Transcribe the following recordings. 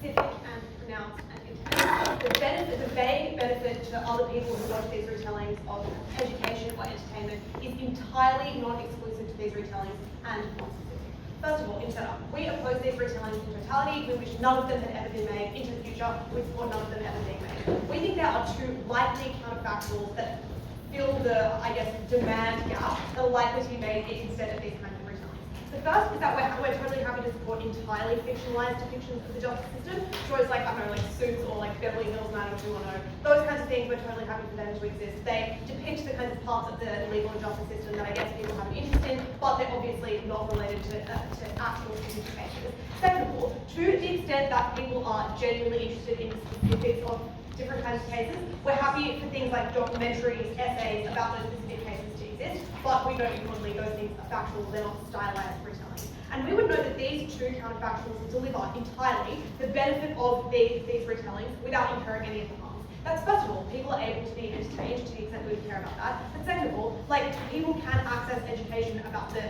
specific and pronounced and intense. The vague benefit to other people who watch these retellings of education or entertainment is entirely non-exclusive to these retellings and non-specific. First of all, in setup, we oppose these retellings in totality. We wish none of them had ever been made. Into the future, we support none of them ever being made. We think there are two likely counterfactuals that fill the, demand gap that are likely to be made instead of these kinds of retellings. The first is that we're totally happy to support entirely fictionalized depictions of the justice system. Shows like, Suits or like Beverly Hills 90210, those kinds of things, we're totally happy for them to exist. They depict the kinds of parts of the legal and justice system that I guess people have an interest in, but they're obviously not related to actual specific cases. Second of all, to the extent that people are genuinely interested in the specifics of different kinds of cases, we're happy for things like documentaries, essays about those specific cases to exist, but we don't importantly those things are factual, they're not stylized retellings. And we would know that these two counterfactuals deliver entirely the benefit of these retellings without incurring any of the harms. That's first of all, people are able to be entertained to the extent we care about that. But second of all, people can access education about the,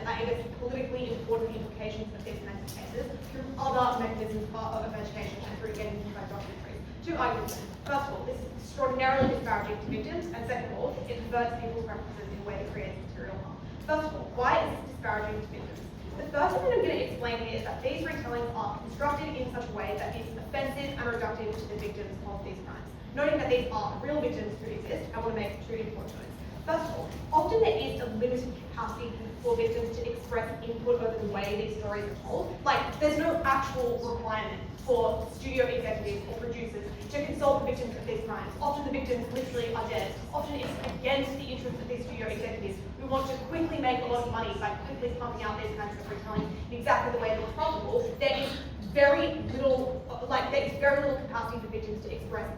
politically important implications of these kinds of cases through other mechanisms of education and through getting things like documentaries. Two arguments. First of all, this is extraordinarily disparaging to victims, and second of all, it perverts people's preferences in a way that creates material harm. First of all, why is this disparaging to victims? The first thing I'm going to explain here is that these retellings are constructed in such a way that is offensive and reductive to the victims of these crimes. Noting that these are real victims who exist, I want to make two important points. First of all, often there is a limited capacity for victims to express input over the way these stories are told. There's no actual requirement for studio executives or producers to consult the victims of these crimes. Often the victims literally are dead. Often it's against the interests of these studio executives who want to quickly make a lot of money by quickly pumping out these kinds of retellings in exactly the way that it's profitable. There is very little capacity for victims to express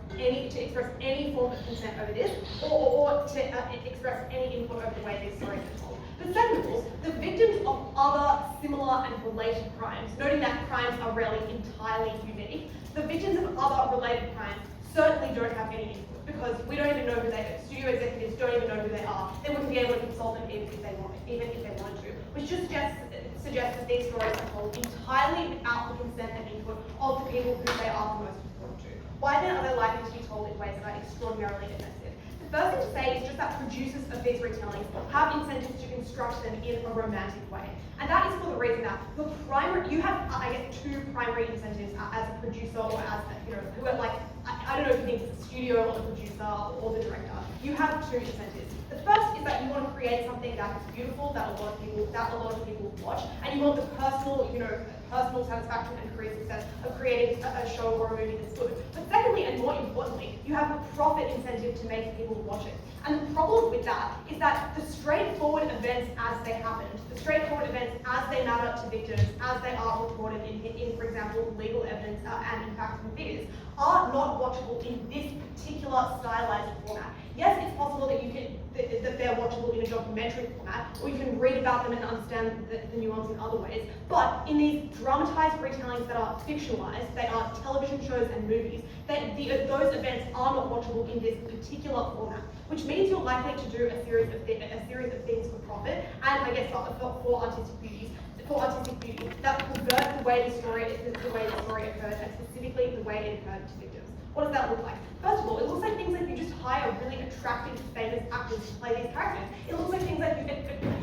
any form of consent over this, or to express any input over the way these stories are told. But second of all, the victims of other similar and related crimes, noting that crimes are rarely entirely unique, the victims of other related crimes certainly don't have any input because we don't even know who they are. Studio executives don't even know who they are. They wouldn't be able to consult them even if they wanted to, which just suggests that these stories are told entirely without the consent and input of the people who they are the most important to. Why then are they likely to be told in ways that are extraordinarily offensive? The first thing to say is just that producers of these retellings have incentives to construct them in a romantic way. And that is for the reason that you have, two primary incentives as a producer or as, who are I don't know if you think it's the studio or the producer or the director. You have two incentives. The first is that you want to create something that is beautiful, that a lot of people watch, and you want the personal satisfaction and career success of creating a show or a movie that's good. But secondly, and more importantly, you have a profit incentive to make people watch it. And the problem with that is that the straightforward events as they happened, the straightforward events as they matter to victims, as they are reported in for example, legal evidence and in facts and figures, are not watchable in this particular stylized format. Yes, it's possible that they're watchable in a documentary format, or you can read about them and understand the nuance in other ways. But in these dramatized retellings that are fictionalized, they are television shows and movies, those events are not watchable in this particular format, which means you're likely to do a series of things for profit and for artistic beauty that pervert the way the story occurred, and specifically the way it occurred to victims. What does that look like? First of all, it looks like things like you just hire really attractive, famous actors to play these characters. It looks like things like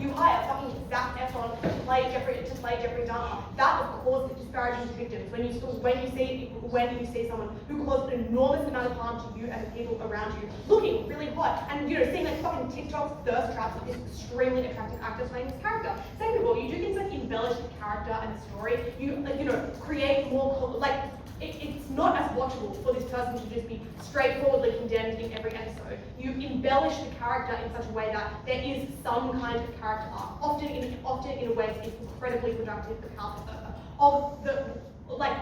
you hire fucking Zac Efron to play Jeffrey Dahmer. That, of course, is disparaging to victims. When you see someone who caused an enormous amount of harm to you and the people around you, looking really hot, and seeing fucking TikTok's thirst traps of this extremely attractive actor playing this character. Second of all, you do things like embellish the character and the story. You create more it's not as watchable for this person to just be straightforwardly condemned in every episode. You embellish the character in such a way that there is some kind of character arc, often in a way that is incredibly productive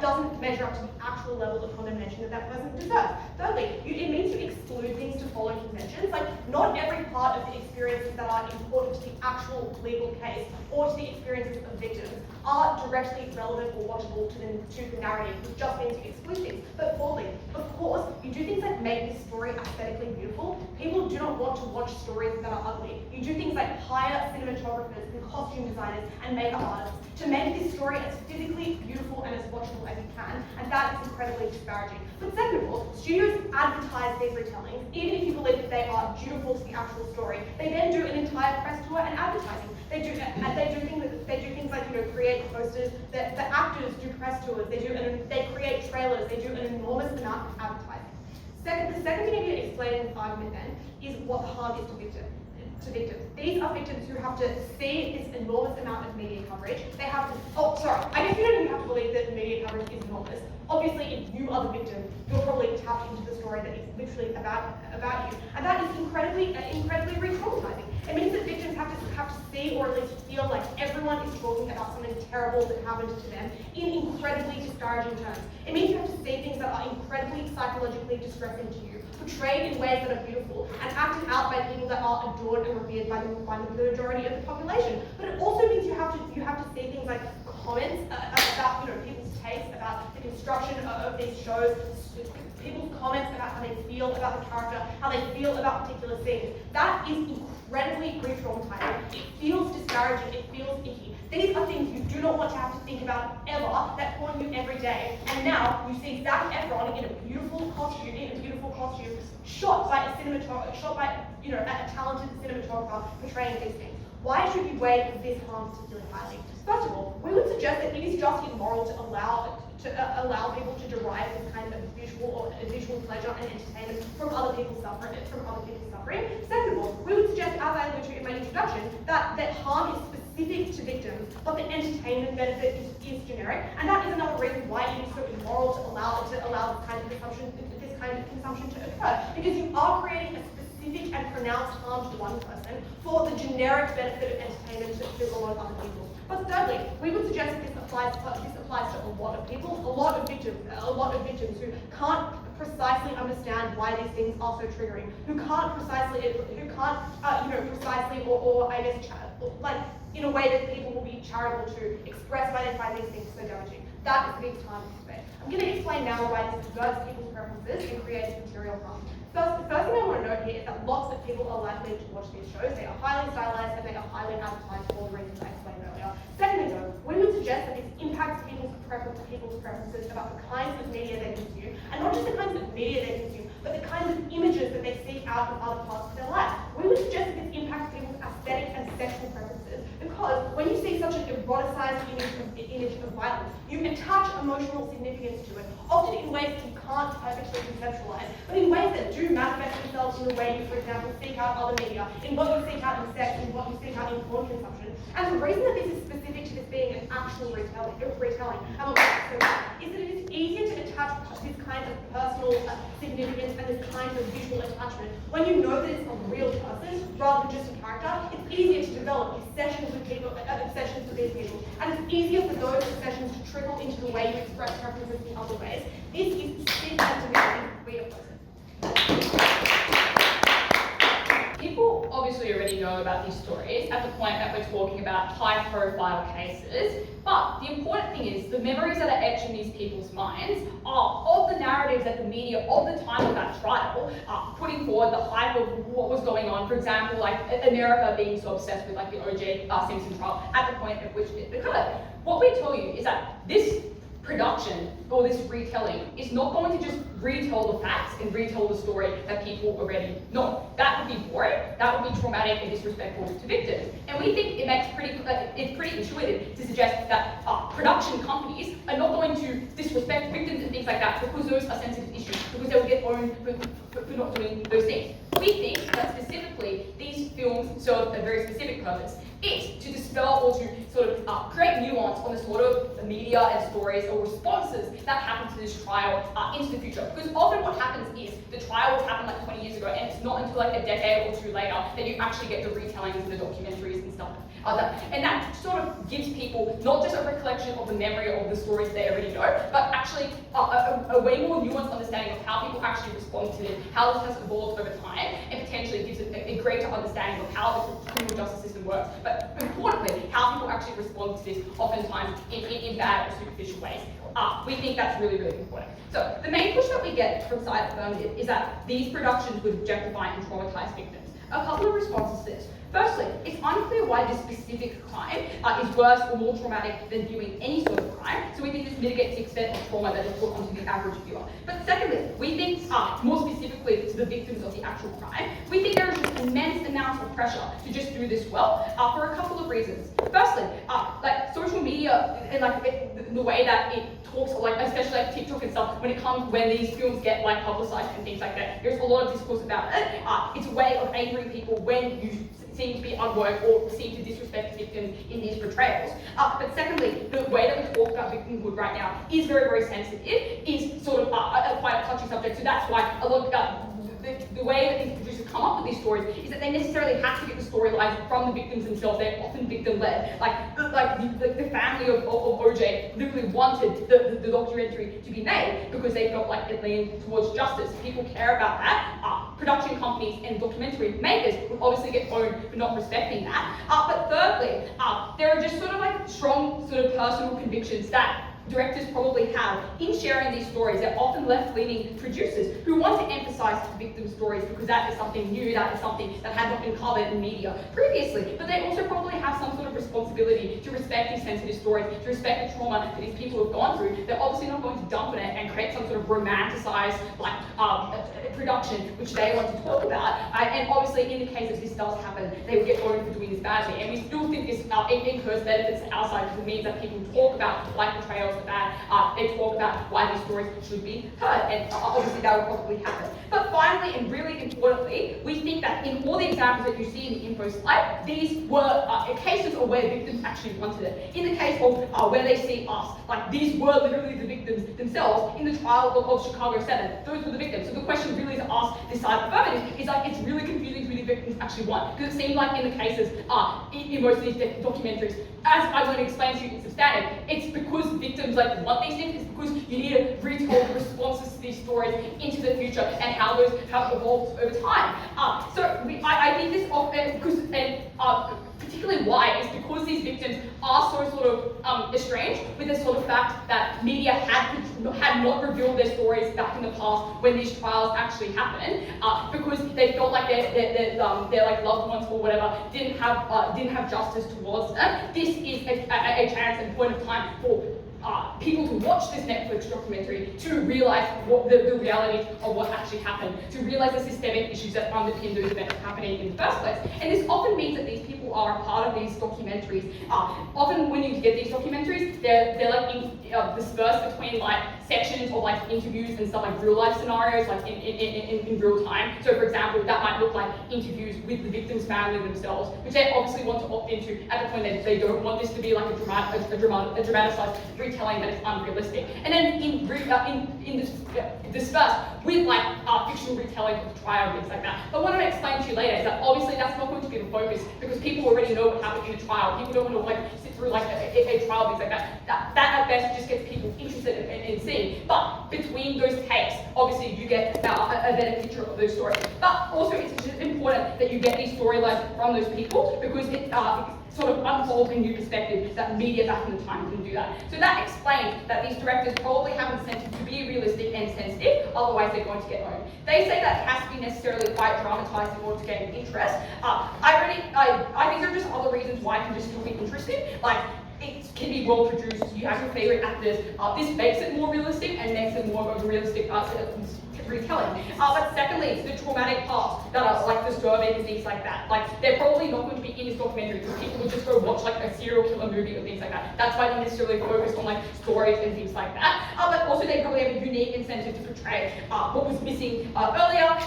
doesn't measure up to the actual level of condemnation that person deserves. Thirdly, it means you exclude things to follow conventions. Not every part of the experiences that are important to the actual legal case or to the experiences of victims are directly relevant or watchable to the narrative, which just means you exclude things. But fourthly, of course, you do things like make this story aesthetically beautiful. People do not want to watch stories that are ugly. You do things like hire cinematographers and costume designers and makeup artists to make this story as physically beautiful and as watchable as you can, and that is incredibly disparaging. But second of all, studios advertise these retellings, even if you believe that they are dutiful to the actual story. They then do an entire press tour and advertising. They do things like, you know, create posters. The actors do press tours. They create trailers. They do an enormous amount of advertising. The second thing I need to explain in this argument then is what the harm is to victims. These are victims who have to see this enormous amount of media coverage. They have to, I guess you don't even have to believe that media coverage is enormous. Obviously, if you are the victim, you're probably tapped into the story that is literally about you. And that is incredibly re-traumatizing. It means that victims have to see, or at least feel like everyone is talking about something terrible that happened to them in incredibly disparaging terms. It means you have to see things that are incredibly psychologically distressing to you, portrayed in ways that are beautiful, and acted out by people that are adored and revered by the majority of the population. But it also means you have to see things like comments about, you know, people's takes about the construction of these shows, people's comments about how they feel about the character, how they feel about particular scenes. That is incredibly re-traumatizing. It feels disparaging, it feels icky. These are things you do not want to have to think about ever, that haunt you every day. And now you see Zac Efron in a beautiful costume, shot by a talented cinematographer portraying these things. Why should you weigh this harm particularly highly? First of all, we would suggest that it is just immoral to allow people to derive this kind of visual pleasure and entertainment from other people's suffering. Second of all, we would suggest, as I alluded to in my introduction, that harm is specific to victims, but the entertainment benefit is generic, and that is another reason why it is so immoral to allow this kind of consumption to occur, because you are creating a specific and pronounced harm to one person for the generic benefit of entertainment to a lot of other people. But thirdly, we would suggest that this applies to a lot of people, a lot of victims who can't precisely understand why these things are so triggering, who can't precisely, or I guess, like in a way that people will be charitable to express why they find these things so damaging. That is the biggest harm in space. I'm going to explain now why this subverts people's preferences and creates material harm. The first thing I want to note here is that lots of people are likely to watch these shows. They are highly stylized and they are highly advertised for the reasons I explained earlier. Secondly though, we would suggest that this impacts people's preferences about the kinds of media they consume, and not just the kinds of media they consume, but the kinds of images that they seek out in other parts of their life. We would suggest that this impacts people's aesthetic and sexual preferences, because when you see such an eroticized image of violence, you attach emotional significance to it, often in ways that you can't perfectly conceptualize, but in ways that do manifest themselves in the way you, for example, seek out other media, in what you seek out in sex, in what you seek out in porn consumption. And the reason that this is specific to this being an actual retelling, and what makes it so is that it is easier to attach this kind of personal significance and this kind of visual attachment when you know that it's a real person rather than just a character. It's easier to develop obsessions with these people, and it's easier for those obsessions to trickle into the way you express preferences in other ways. This is systematically reinforcing. People obviously already know about these stories at the point that we're talking about high-profile cases, but the important thing is the memories that are etched in these people's minds are of the narratives that the media of the time of that trial are putting forward, the hype of what was going on. For example, like America being so obsessed with like the OJ Simpson trial at the point at which it occurred. What we tell you is that this production or this retelling is not going to just retell the facts and retell the story that people already know. That would be boring, that would be traumatic and disrespectful to victims. And we think it's pretty intuitive to suggest that production companies are not going to disrespect victims and things like that because those are sensitive issues, because they will get owned for not doing those things. We think that specifically these films serve a very specific purpose. It's to dispel or to sort of create nuance on the sort of media and stories or responses that happen to this trial into the future. Because often what happens is the trial will happen like 20 years ago, and it's not until like a decade or two later that you actually get the retellings and the documentaries and stuff. And that sort of gives people not just a recollection of the memory of the stories they already know, but actually a way more nuanced understanding of how people actually respond to it, how this has evolved over time, and potentially gives it a greater understanding of how the criminal justice system works. But importantly, how people actually respond to this, oftentimes in bad or superficial ways. We think that's really, really important. So the main push that we get from side affirmative is that these productions would objectify and traumatize victims. A couple of responses to this. Firstly, it's unclear why this specific crime is worse or more traumatic than viewing any sort of crime, so we think this mitigates the extent of trauma that is put onto the average viewer. But secondly, we think, more specifically to the victims of the actual crime, we think there is just immense amounts of pressure to just do this well, for a couple of reasons. Firstly, like social media and the way that it talks, especially TikTok and stuff, when these films get publicized and things like that, there's a lot of discourse about it. It's a way of angering people when you seem to be unwoke or seem to disrespect victims in these portrayals. But secondly, the way that we talk about victimhood right now is very, very sensitive. Is sort of quite a touchy subject, so that's why a lot of the way that these producers come up with these stories is that they necessarily have to get the storylines from the victims themselves. They're often victim-led. The family of OJ literally wanted the documentary to be made because they felt like it leaned towards justice. People care about that. Production companies and documentary makers would obviously get owned for not respecting that. But thirdly, there are just sort of strong sort of personal convictions that directors probably have in sharing these stories. They're often left-leaning producers who want to emphasize victim stories because that is something new, that is something that had not been covered in media previously. But they also probably have some sort of responsibility to respect these sensitive stories, to respect the trauma that these people have gone through. They're obviously not going to dump on it and create some sort of romanticized production which they want to talk about. And obviously, in the case that this does happen, they will get owned for doing this badly. And we still think this incurs benefits to our side because it means that people talk about portrayals that they talk about why these stories should be heard, and obviously that will probably happen. But finally, and really importantly, we think that in all the examples that you see in the info slide, these were cases of where victims actually wanted it. In the case of where they see us, these were literally the victims themselves. In the trial of Chicago 7, those were the victims. So the question really to ask this side of Affirmative is it's really confusing who the victims actually want, because it seems like in the cases in most of these documentaries, as I'm going to explain to you in substantive, it's because victims want these things, it's because you need to retell the responses to these stories into the future and how those have evolved over time. I think this often, particularly why is because these victims are so sort of estranged with the sort of fact that media had not revealed their stories back in the past when these trials actually happened, because they felt like their loved ones or whatever didn't have justice towards them. This is a chance and point of time for people to watch this Netflix documentary to realize what the reality of what actually happened, to realize the systemic issues that underpin those events happening in the first place. And this often means that these people are a part of these documentaries. Often when you get these documentaries, they're dispersed between sections of interviews and stuff, real life scenarios, in real time. So for example, that might look like interviews with the victim's family themselves, which they obviously want to opt into at the point that they don't want this to be a dramatized retelling that is unrealistic. And then dispersed with fictional retelling of the trial and things like that. But what I'm going to explain to you later is that obviously that's not going to be the focus because people already know what happened in the trial. People don't want to sit through a trial, things like that. That at best just gets people interested in seeing. But between those takes, obviously you get a better picture of those stories. But also it's just important that you get these storylines from those people because it sort of unfolds a new perspective that media back in the time couldn't do that. So that explains that these directors probably have incentive to be realistic and sensitive, otherwise they're going to get owned. They say that it has to be necessarily quite dramatized in order to gain interest. I think there are just other reasons why it can just still be interesting. It can be well produced, you have your favorite actors. This makes it more realistic and makes it more of a realistic retelling. But secondly, it's the traumatic parts that are disturbing and things like that. They're probably not going to be in this documentary because people would just go watch a serial killer movie or things like that. That's why they necessarily focus on stories and things like that. But also they probably have a unique incentive to portray what was missing earlier.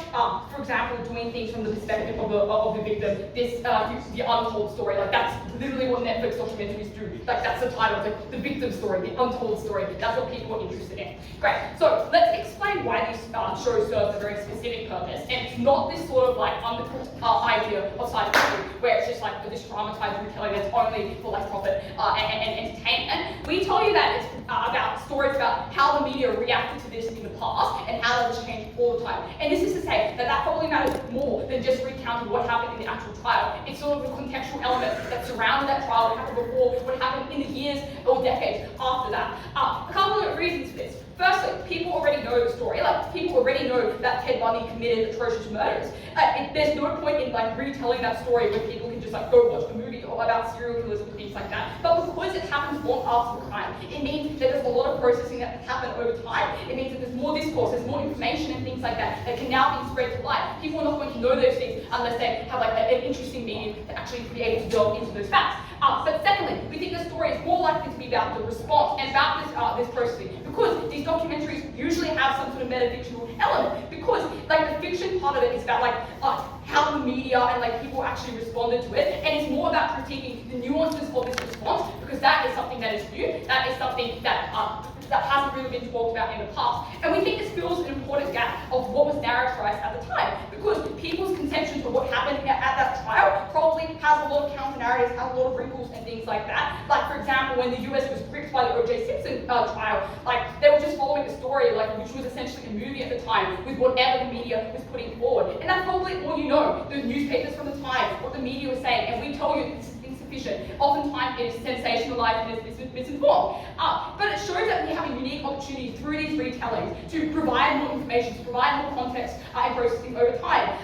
For example, doing things from the perspective of the victim. This the untold story. That's literally what Netflix documentaries do. That's the title, the victim story, the untold story. That's what people are interested in. Great. So let's explain why these show serves a very specific purpose, and it's not this sort of undercooked idea of science fiction where it's just this dramatized retelling that's only for profit and entertainment. We tell you that it's about stories about how the media reacted to this in the past and how that has changed all the time. And this is to say that probably matters more than just recounting what happened in the actual trial. It's sort of the contextual element that surrounded that trial, what happened before, what happened in the years or decades after that. A couple of reasons for this. Firstly, people already know the story. People already know that Ted Bundy committed atrocious murders. There's no point in like retelling that story where people can just like go watch a movie about serial killers and things like that. But because it happens long after the crime, it means that there's a lot of processing that happens over time. It means that there's more discourse, there's more information and things like that that can now be spread to light. People are not going to know those things unless they have like an interesting medium to actually be able to delve into those facts. But secondly, we think the story is more likely to be about the response and about this processing, because these documentaries usually have some sort of metafictional element, because like the fiction part of it is about like how the media and like people actually responded to it, and it's more about critiquing the nuances of this response, because that is something that is new, that is something that hasn't really been talked about in the past. And we think this fills an important gap of what was narratized at the time, because people's conceptions of what happened at that trial probably has a lot of counter-narratives, has a lot of wrinkles and things like that. Like, for example, when the US was gripped by the OJ Simpson trial, like, they were just following a story, like, which was essentially a movie at the time, with whatever the media was putting forward. And that's probably all you know, the newspapers from the time, what the media was saying, and we tell you this is insufficient. Oftentimes it is sensationalized and it's misinformed. But it shows that we have a unique opportunity through these retellings to provide more information, to provide more context and processing over time.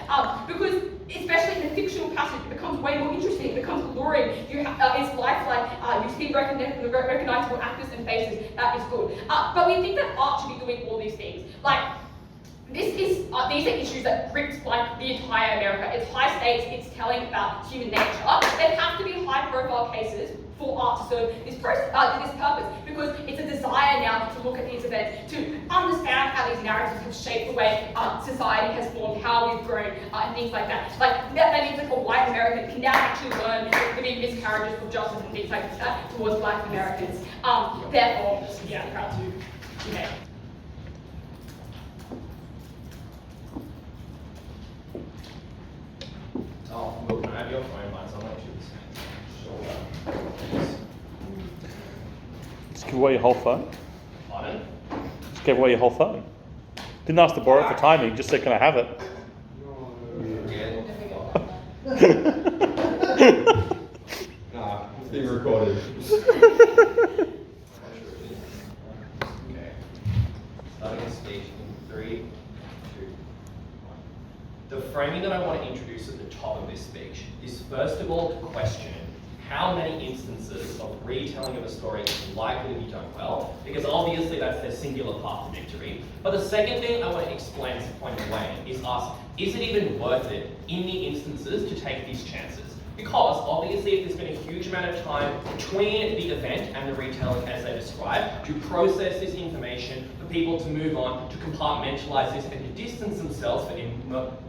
Because especially in a fictional passage, it becomes way more interesting, it becomes alluring. It's lifelike, you see recognizable actors and faces, that is good. But we think that art should be doing all these things. Like, these are issues that gripped like the entire America. It's high stakes, it's telling about human nature. There have to be high profile cases for art to serve this purpose, because it's a desire now to look at these events, to understand how these narratives have shaped the way society has formed, how we've grown, and things like that. Like, that means that a white American can now actually learn the big miscarriages of justice and things like that towards black Americans. Therefore, yeah, proud to be here. Oh, look, I have your phone, mate, so I'll let you Just give away your whole phone. Pardon? Just give away your whole phone. Didn't ask to borrow it for timing, just said, can I have it? Nah, it's being recorded. Okay. Starting a speech in 3, 2, 1. The framing that I want to introduce at the top of this speech is first of all to question how many instances of retelling of a story is likely to be done well, because obviously that's their singular path to victory. But the second thing I want to explain as a point of weighing is ask, is it even worth it in the instances to take these chances? Because obviously if there's been a huge amount of time between the event and the retelling as they describe, to process this information, for people to move on, to compartmentalize this and to distance themselves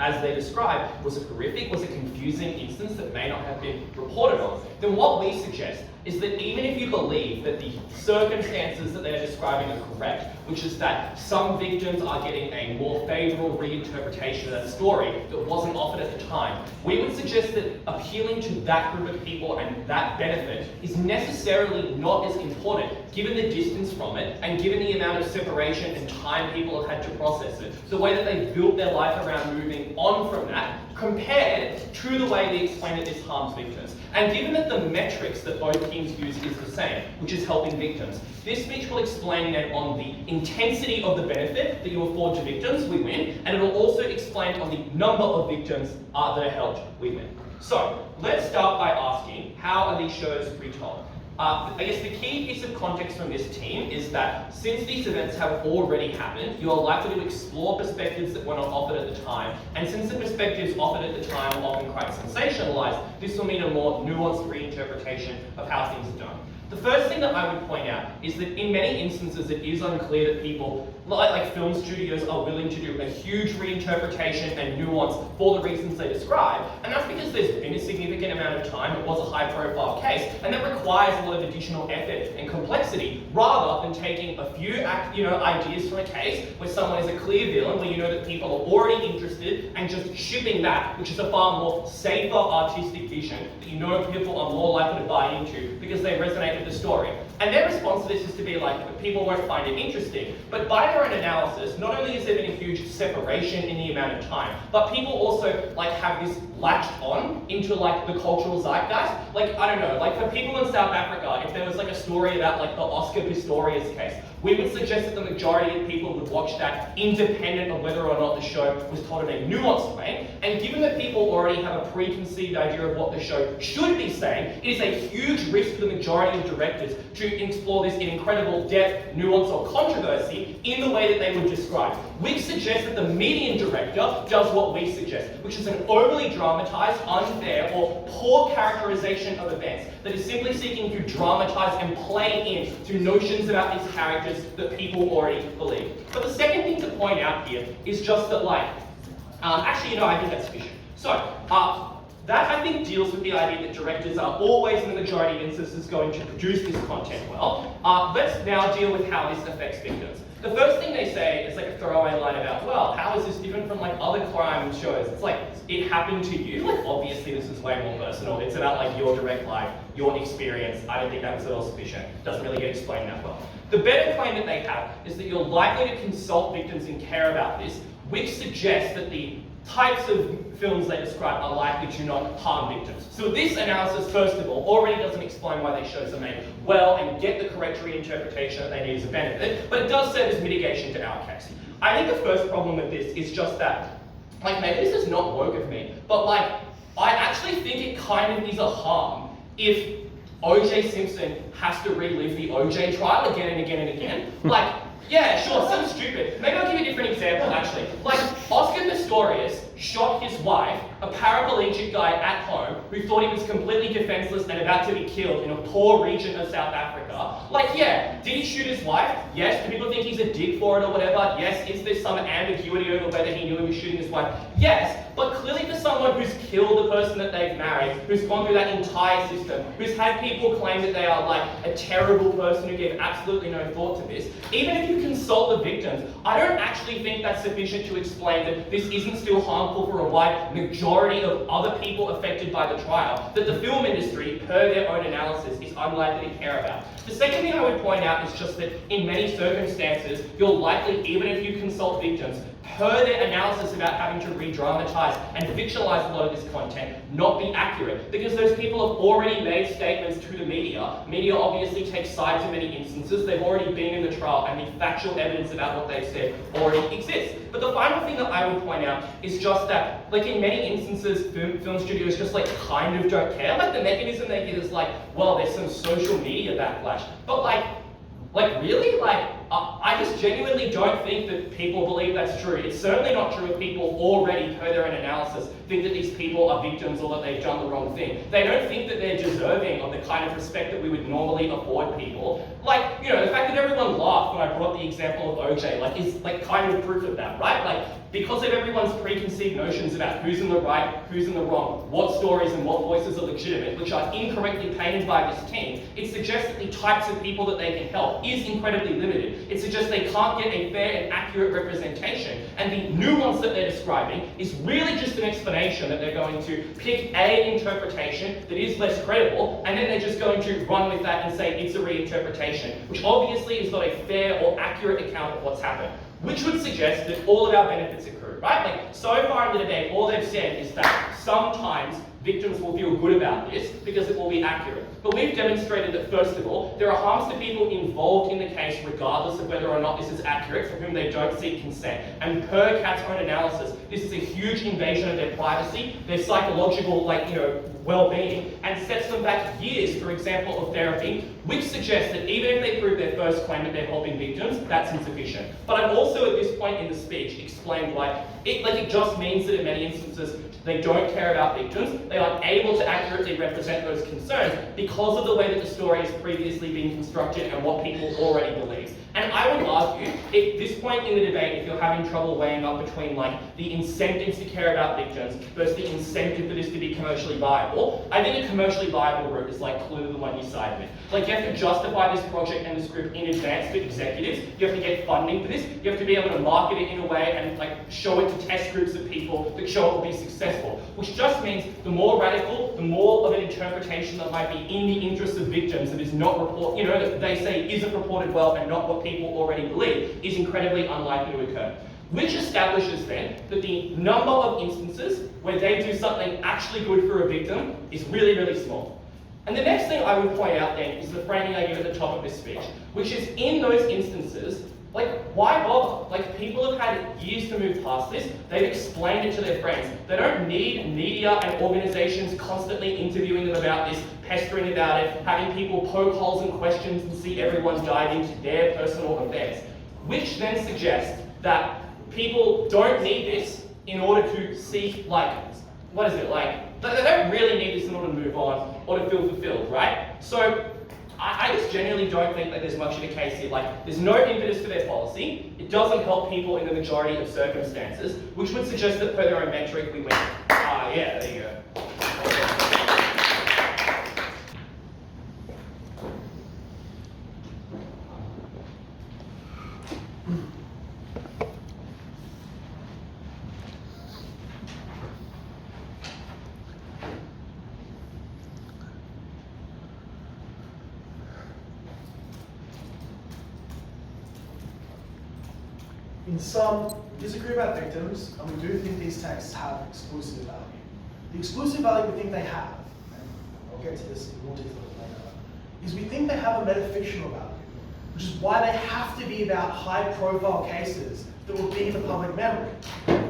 as they describe, was it horrific, was it confusing instance that may not have been reported on, then what we suggest is that even if you believe that the circumstances that they're describing are correct, which is that some victims are getting a more favourable reinterpretation of that story that wasn't offered at the time, we would suggest that appealing to that group of people and that benefit is necessarily not as important, given the distance from it and given the amount of separation and time people have had to process it, the way that they've built their life around moving on from that, compared to the way they explain that this harms victims. And given that the metrics that both teams use is the same, which is helping victims, this speech will explain then on the intensity of the benefit that you afford to victims, we win, and it will also explain on the number of victims that are helped, we win. So, let's start by asking, how are these shows retold? I guess the key piece of context from this team is that since these events have already happened, you are likely to explore perspectives that were not offered at the time, and since the perspectives offered at the time are often quite sensationalized, this will mean a more nuanced reinterpretation of how things are done. The first thing that I would point out is that in many instances it is unclear that people, like film studios, are willing to do a huge reinterpretation and nuance for the reasons they describe, and that's because there's been a significant amount of time, it was a high profile case, and that requires a lot of additional effort and complexity, rather than taking a few ideas from a case where someone is a clear villain, where you know that people are already interested, and just shipping that, which is a far more safer artistic vision that you know people are more likely to buy into because they resonate with the story. And their response to this is to be like, people won't find it interesting. But by their own analysis, not only has there been a huge separation in the amount of time, but people also like have this latched on into like the cultural zeitgeist. Like, I don't know, like for people in South Africa, if there was like a story about like the Oscar Pistorius case, we would suggest that the majority of people would watch that independent of whether or not the show was told in a nuanced way. And given that people already have a preconceived idea of what the show should be saying, it is a huge risk for the majority of directors to explore this in incredible depth, nuance, or controversy in the way that they would describe. We suggest that the median director does what we suggest, which is an overly dramatized, unfair, or poor characterization of events that is simply seeking to dramatize and play into notions about these characters that people already believe. But the second thing to point out here is just that, like, actually, you know, I think that's sufficient. So, that I think deals with the idea that directors are always, in the majority of instances, going to produce this content well. Let's now deal with how this affects victims. The first thing they say is like a throwaway line about, well, how is this different from like other crime shows? It's like, it happened to you. Like, obviously this is way more personal. It's about like your direct life, your experience. I don't think that was at all sufficient. Doesn't really get explained that well. The better claim that they have is that you're likely to consult victims and care about this, which suggests that the types of films they describe are likely to not harm victims. So this analysis, first of all, already doesn't explain why these shows are made well and get the correct reinterpretation that they need as a benefit, but it does serve as mitigation to our case. I think the first problem with this is just that, like, maybe this is not woke of me, but like, I actually think it kind of is a harm if OJ Simpson has to relive the OJ trial again and again and again. Like, yeah, sure, seems stupid. Maybe I'll give you a different example, actually. Like, Oscar Pistorius shot his wife, a paraplegic guy at home, who thought he was completely defenseless and about to be killed in a poor region of South Africa. Like, yeah, did he shoot his wife? Yes. Do people think he's a dick for it or whatever? Yes. Is there some ambiguity over whether he knew he was shooting his wife? Yes. But clearly for someone who's killed the person that they've married, who's gone through that entire system, who's had people claim that they are like a terrible person who gave absolutely no thought to this, even if you consult the victims, I don't actually think that's sufficient to explain that this isn't still harmful for a wide majority of other people affected by the trial, that the film industry, per their own analysis, is unlikely to care about. The second thing I would point out is just that in many circumstances, you're likely, even if you consult victims, per their analysis about having to re-dramatize and fictionalize a lot of this content, not be accurate, because those people have already made statements to the media. Media obviously takes sides in many instances. They've already been in the trial, and the factual evidence about what they've said already exists. But the final thing that I would point out is just that, like in many instances, film studios just like kind of don't care. Like the mechanism they give is like, well, there's some social media backlash, but like really? Like, I just genuinely don't think that people believe that's true. It's certainly not true if people already, per their own analysis, think that these people are victims or that they've done the wrong thing. They don't think that they're deserving of the kind of respect that we would normally afford people. Like, you know, the fact that everyone laughed when I brought the example of OJ, like, is like kind of proof of that, right? Like, because of everyone's preconceived notions about who's in the right, who's in the wrong, what stories and what voices are legitimate, which are incorrectly painted by this team, it suggests that the types of people that they can help is incredibly limited. It suggests they can't get a fair and accurate representation, and the nuance that they're describing is really just an explanation that they're going to pick a interpretation that is less credible, and then they're just going to run with that and say it's a reinterpretation, which obviously is not a fair or accurate account of what's happened. Which would suggest that all of our benefits accrue, right? Like, so far in the debate, all they've said is that sometimes victims will feel good about this because it will be accurate. But we've demonstrated that, first of all, there are harms to people involved in the case regardless of whether or not this is accurate, for whom they don't seek consent. And per Kat's own analysis, this is a huge invasion of their privacy, their psychological, well-being, and sets them back years, for example, of therapy, which suggests that even if they prove their first claim that they're helping victims, that's insufficient. But I've also, at this point in the speech, explained why it just means that in many instances, they don't care about victims, they aren't able to accurately represent those concerns because of the way that the story has previously been constructed and what people already believe. And I would argue, at this point in the debate, if you're having trouble weighing up between the incentives to care about victims versus the incentive for this to be commercially viable, viable. I think a commercially viable route is like clearly the one you cited with. Like you have to justify this project and the script in advance to executives. You have to get funding for this. You have to be able to market it in a way and like show it to test groups of people that show it will be successful. Which just means the more radical, the more of an interpretation that might be in the interest of victims that is not that they say isn't reported well and not what people already believe is incredibly unlikely to occur. Which establishes then that the number of instances where they do something actually good for a victim is really, really small. And the next thing I would point out then is the framing I give at the top of this speech, which is in those instances, like, why bother? Like, people have had years to move past this. They've explained it to their friends. They don't need media and organizations constantly interviewing them about this, pestering about it, having people poke holes in questions and see everyone dive into their personal affairs. Which then suggests that people don't need this in order to seek, like, they don't really need this in order to move on or to feel fulfilled, right? So, I just genuinely don't think that there's much of a case here. Like, there's no impetus for their policy. It doesn't help people in the majority of circumstances, which would suggest that per their own metric, we win. Yeah, there you go. In sum, we disagree about victims, and we do think these texts have exclusive value. The exclusive value we think they have, and I'll get to this in more detail later, is we think they have a metafictional value, which is why they have to be about high-profile cases that will be in the public memory.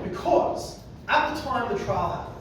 Because at the time the trial happened,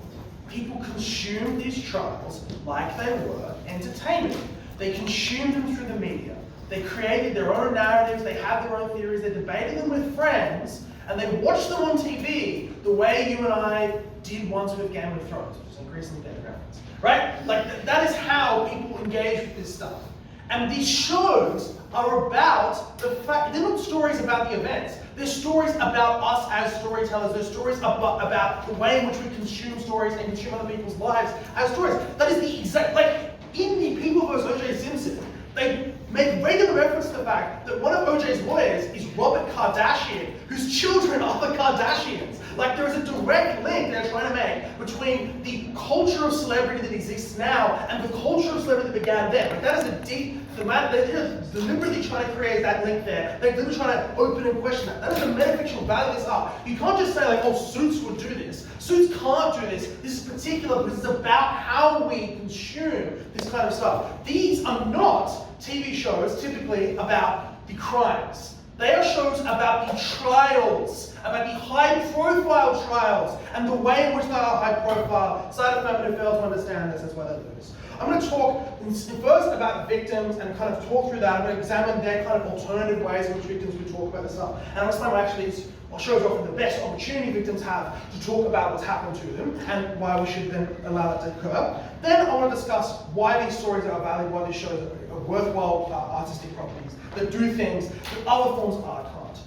people consumed these trials like they were entertainment. They consumed them through the media. They created their own narratives, they have their own theories, they debated them with friends, and they watched them on TV the way you and I did once with Game of Thrones, which is increasingly better reference, right? Like, that is how people engage with this stuff. And these shows are about the fact, they're not stories about the events, they're stories about us as storytellers, they're stories about the way in which we consume stories and consume other people's lives as stories. That is the exact, like, in the People vs. OJ Simpson, they make regular reference to the fact that one of OJ's lawyers is Robert Kardashian, whose children are the Kardashians. Like, there is a direct link they're trying to make between the culture of celebrity that exists now and the culture of celebrity that began then. Like, that is a deep thematic, they're deliberately trying to create that link there. They're deliberately trying to open and question that. That is a metafictional value this up. You can't just say, like, oh, Suits would do this. Suits can't do this. This is particular because it's about how we consume this kind of stuff. These are not TV shows typically about the crimes. They are shows about the trials, about the high-profile trials, and the way in which they are high-profile. Side Affirmative fails to understand this, that's why they lose. I'm going to talk first about victims and kind of talk through that. I'm going to examine their kind of alternative ways in which victims would talk about this stuff. And I'll explain what shows often the best opportunity victims have to talk about what's happened to them and why we should then allow that to occur. Then I want to discuss why these stories are valuable, why these shows are worthwhile artistic properties that do things that other forms of art can't.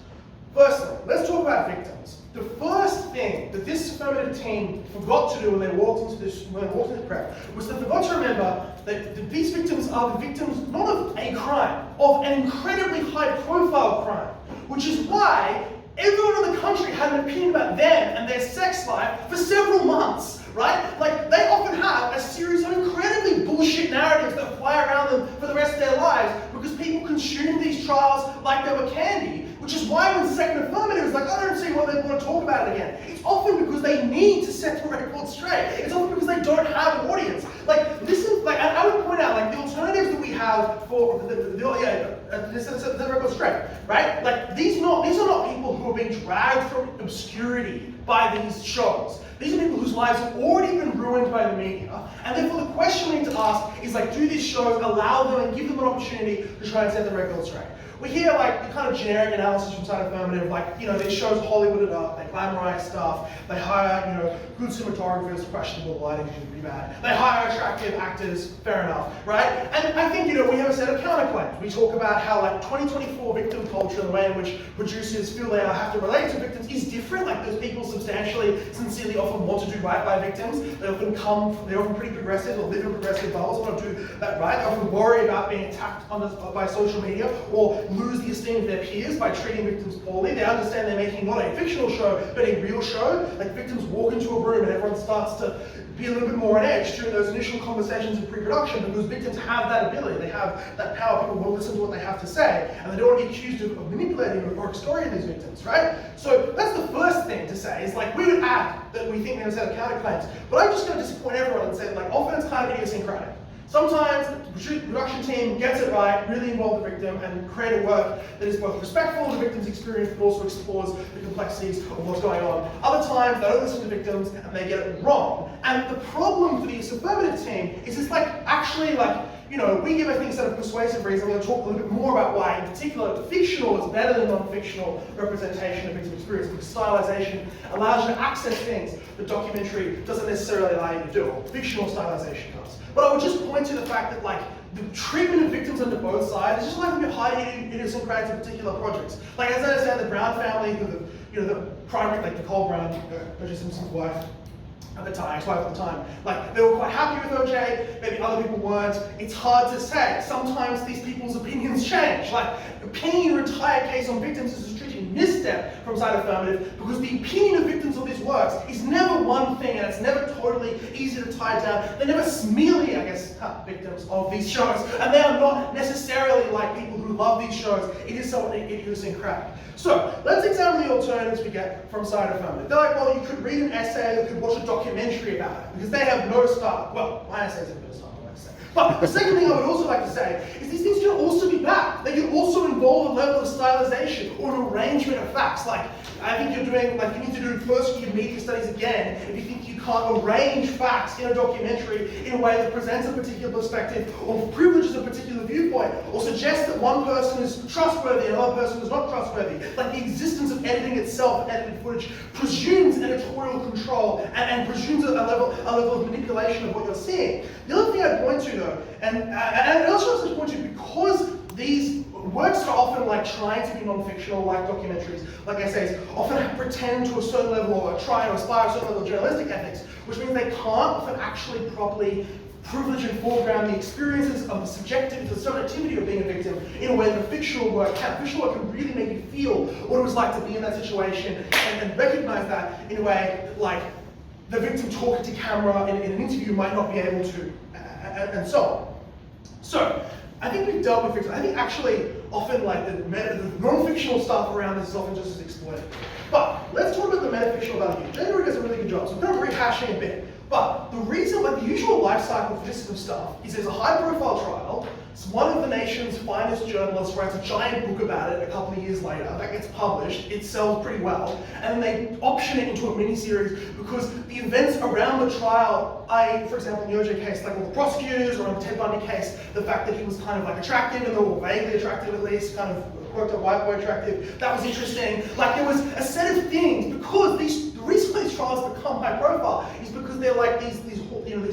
Firstly, let's talk about victims. The first thing that this affirmative team forgot to do when they walked into prep was they forgot to remember that these victims are the victims not of a crime, of an incredibly high-profile crime, which is why everyone in the country had an opinion about them and their sex life for several months, right? Like, they often have a series of incredibly bullshit narratives that fly around them for the rest of their lives because people consume these trials like they were candy, which is why when Second Affirmative is like, I don't see why they want to talk about it again. It's often because they need to set the record straight. It's often because they don't have an audience. Like, listen, like, I would point out, like, the alternatives that we have for set the record straight, right? Like, these are not people who are being dragged from obscurity by these shows. These are people whose lives have already been ruined by the media, and therefore the question we need to ask is, like, do these shows allow them and give them an opportunity to try and set the record straight? we hear like the kind of generic analysis from side Affirmative, like, these shows Hollywooded up, they glamorize stuff, they hire, good cinematographers, questionable lighting, which is pretty bad. They hire attractive actors, fair enough, right? And I think, we have a set of counterclaims. We talk about how like 2024 victim culture, the way in which producers feel they have to relate to victims is different. Like those people substantially, sincerely often want to do right by victims. They're often pretty progressive or live in progressive bubbles, want to do that right. They often worry about being attacked by social media or lose the esteem of their peers by treating victims poorly. They understand they're making not a fictional show, but a real show. Like victims walk into a room and everyone starts to be a little bit more on edge during those initial conversations in pre-production because victims have that ability. They have that power. People will listen to what they have to say, and they don't want to be accused of manipulating or extorting these victims, right? So that's the first thing to say, is like, we would add that we think we have a set of counterclaims, but I'm just going to disappoint everyone and say, like, often it's kind of idiosyncratic. Sometimes the production team gets it right, really involve the victim, and create a work that is both respectful of the victim's experience, but also explores the complexities of what's going on. Other times, they don't listen to victims, and they get it wrong. And the problem for the Affirmative team is it's like, actually, like, we give, I think, a set of persuasive reasons. I'm going to talk a little bit more about why, in particular, fictional is better than non-fictional representation of victim experience, because stylization allows you to access things that documentary doesn't necessarily allow you to do, or fictional stylization does. But I would just point to the fact that, like, the treatment of victims under both sides is just like a bit highly idiosyncratic to particular projects. Like, as I understand, the Brown family, who the primary, like Nicole Brown, OJ Simpson's wife, at the time, ex-wife at the time, like, they were quite happy with OJ, maybe other people weren't. It's hard to say. Sometimes these people's opinions change. Like, pinning your entire case on victims is a strategic misstep from side Affirmative, because the opinion of victims of these works is never one thing, and it's never totally easy to tie down. They're never merely, I guess, victims of these shows, and they are not necessarily like people who love these shows. It is somewhat idiosyncratic. So, let's examine the alternatives we get from side Affirmative. They're like, well, you could read an essay, you could watch a documentary about it, because they have no style. Well, my essays have no style, I like to say. But the second thing I would also like to say is these things can also be bad. They can also involve a level of stylization or an arrangement of facts. Like, I think you're doing, like, you need to do first year media studies again if you think you can't arrange facts in a documentary in a way that presents a particular perspective or privileges a particular viewpoint, or suggests that one person is trustworthy and another person is not trustworthy. Like, the existence of editing itself, edited footage, presumes editorial control and presumes a level of manipulation of what you're seeing. The other thing I'd point to, though, and I also have to point to, because these works are often like trying to be non-fictional, like documentaries, like essays, often pretend to a certain level, or try to aspire to a certain level of journalistic ethics, which means they can't often actually properly privilege and foreground the experiences of the subjectivity of being a victim in a way that a fictional work can. Fictional work can really make you feel what it was like to be in that situation, and recognize that in a way that, like, the victim talking to camera in an interview might not be able to, and so on. So, I think we've dealt with fiction. I think actually often, like, the non-fictional stuff around this is often just as exploited. But let's talk about the metafictional value. Jade does a really good job, so I'm kind of rehashing a bit. But the reason, like, the usual life cycle for this sort of stuff is there's a high-profile trial. So one of the nation's finest journalists writes a giant book about it a couple of years later. That gets published. It sells pretty well. And they option it into a miniseries because the events around the trial, for example, in the OJ case, like all the prosecutors, or in the Ted Bundy case, the fact that he was kind of like attractive, and or vaguely attractive at least, kind of quote white boy attractive, that was interesting. Like, there was a set of things, because the reason these trials become high profile is because they're like these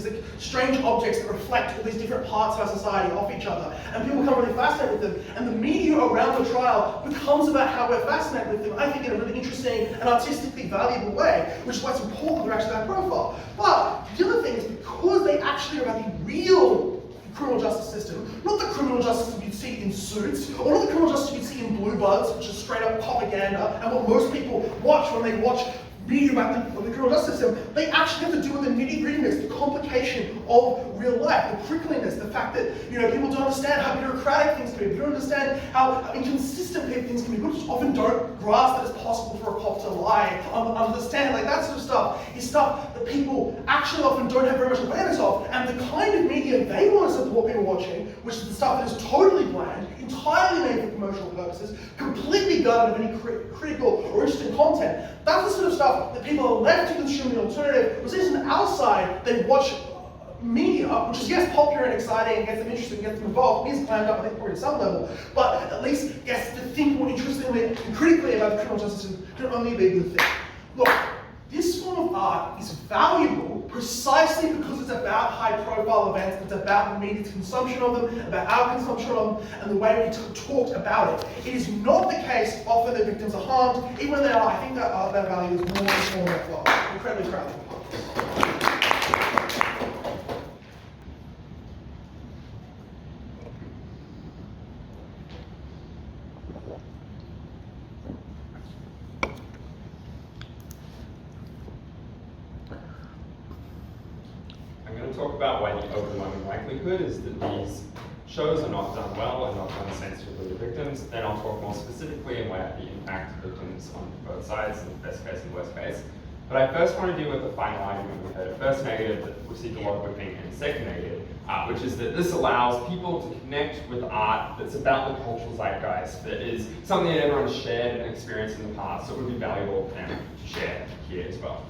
like strange objects that reflect all these different parts of our society off each other, and people become really fascinated with them, and the media around the trial becomes about how we're fascinated with them, I think, in a really interesting and artistically valuable way, which is why it's important they're actually that profile. But the other thing is, because they actually are about the real criminal justice system, not the criminal justice you'd see in Suits, or not the criminal justice you'd see in Blue Bloods, which is straight up propaganda, and what most people watch when they watch media about the criminal justice system. They actually have to do with the nitty-grittiness, the complication of real life, the prickliness, the fact that, people don't understand how bureaucratic things can be, they don't understand how inconsistent things can be. People just often don't grasp that it's possible for a cop to lie, understand, like that sort of stuff is stuff that people actually often don't have very much awareness of, and the kind of media they want to support people watching, which is the stuff that is totally bland, entirely made for commercial purposes, completely gutted of any critical or interesting content. That's the sort of stuff that people are left to consume the alternative, because on the outside, they watch media, which is yes popular and exciting and gets them interested and gets them involved, is clammed up I think probably at some level, but at least gets to think more interestingly and critically about the criminal justice system, can only be a good thing. Look, this form of art is valuable precisely because it's about high-profile events, it's about the media's consumption of them, about our consumption of them, and the way we talked about it. It is not the case often that victims are harmed. Even when they are, I think that that value is more and more worthwhile. I'm incredibly proud of it. I'm going to talk about why the overwhelming likelihood is that these shows are not done well and not done sensitively to victims. Then I'll talk more specifically and where the impact of victims on both sides, in the best case and worst case. But I first want to deal with the final argument we heard. First negative that received a lot of whipping, and second negative, which is that this allows people to connect with art that's about the cultural zeitgeist, that is something that everyone has shared and experienced in the past, so it would be valuable for them to share here as well.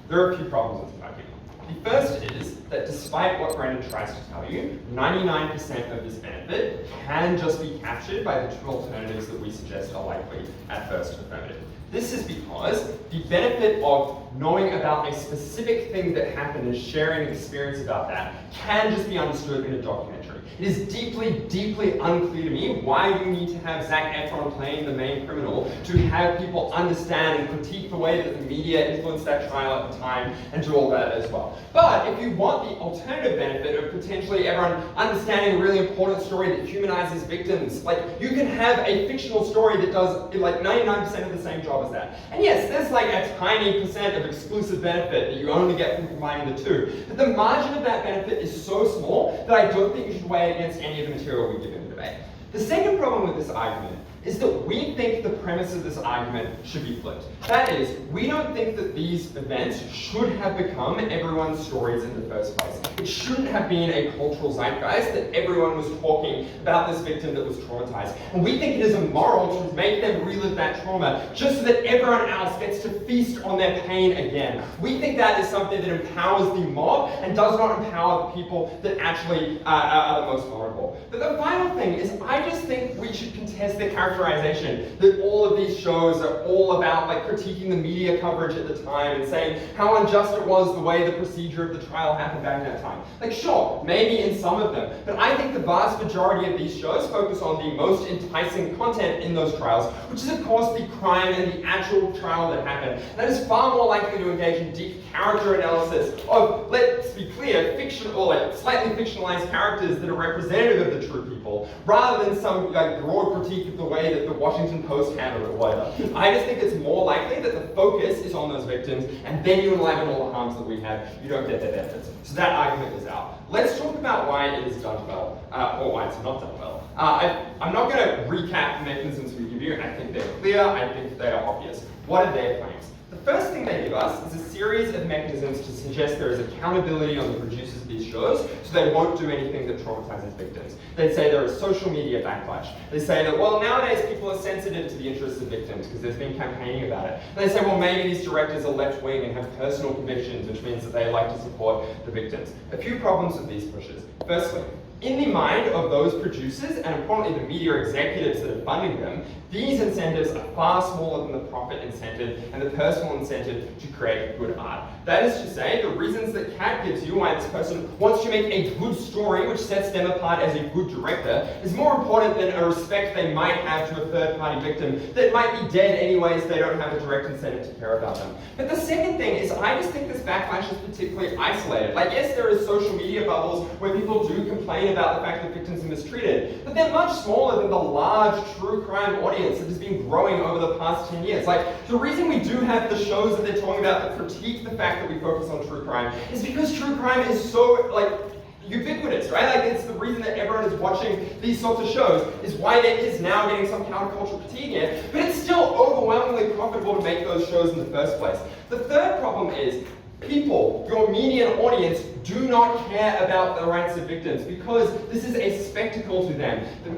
There are a few problems with this argument. The first is that despite what Brandon tries to tell you, 99% of this benefit can just be captured by the two alternatives that we suggest are likely at first affirmative. This is because the benefit of knowing about a specific thing that happened and sharing an experience about that can just be understood in a documentary. It is deeply, deeply unclear to me why you need to have Zac Efron playing the main criminal to have people understand and critique the way that the media influenced that trial at the time and do all that as well. But if you want the alternative benefit of potentially everyone understanding a really important story that humanizes victims, like you can have a fictional story that does like 99% of the same job as that. And yes, there's like a tiny percent of exclusive benefit that you only get from combining the two. But the margin of that benefit is so small that I don't think you should weigh it against any of the material we give in the debate. The second problem with this argument is that we think the premise of this argument should be flipped. That is, we don't think that these events should have become everyone's stories in the first place. It shouldn't have been a cultural zeitgeist that everyone was talking about this victim that was traumatized. And we think it is immoral to make them relive that trauma just so that everyone else gets to feast on their pain again. We think that is something that empowers the mob and does not empower the people that actually are the most vulnerable. But the final thing is, I just think we should contest the characterization that all of these shows are all about like critiquing the media coverage at the time and saying how unjust it was the way the procedure of the trial happened back in that time. Like sure, maybe in some of them, but I think the vast majority of these shows focus on the most enticing content in those trials, which is of course the crime and the actual trial that happened. That is far more likely to engage in deep character analysis of, let's be clear, fictional or like slightly fictionalized characters that are representative of the true people, rather than some like broad critique of the way that the Washington Post handled it or whatever. I just think it's more likely that the focus is on those victims, and then you enliven all the harms that we have, you don't get their benefits. So that argument is out. Let's talk about why it is done well, or why it's not done well. I'm not going to recap the mechanisms we give you. I think they're clear, I think they are obvious. What are their claims? The first thing they give us is a series of mechanisms to suggest there is accountability on the producers of these shows, so they won't do anything that traumatizes victims. They say there is social media backlash. They say that, well, nowadays people are sensitive to the interests of victims because there's been campaigning about it. And they say, well, maybe these directors are left-wing and have personal convictions, which means that they like to support the victims. A few problems with these pushes. Firstly, in the mind of those producers, and importantly the media executives that are funding them, these incentives are far smaller than the profit incentive and the personal incentive to create good art. That is to say, the reasons that Kat gives you why this person wants to make a good story which sets them apart as a good director is more important than a respect they might have to a third-party victim that might be dead anyways, they don't have a direct incentive to care about them. But the second thing is, I just think this backlash is particularly isolated. Like, yes, there is social media bubbles where people do complain about the fact that victims are mistreated, but they're much smaller than the large true crime audience that has been growing over the past 10 years. Like, the reason we do have the shows that they're talking about that critique the fact that we focus on true crime is because true crime is so, like, ubiquitous, right? Like, it's the reason that everyone is watching these sorts of shows, is why there is now getting some countercultural critique here, but it's still overwhelmingly profitable to make those shows in the first place. The third problem is, People, your median audience, do not care about the rights of victims because this is a spectacle to them. The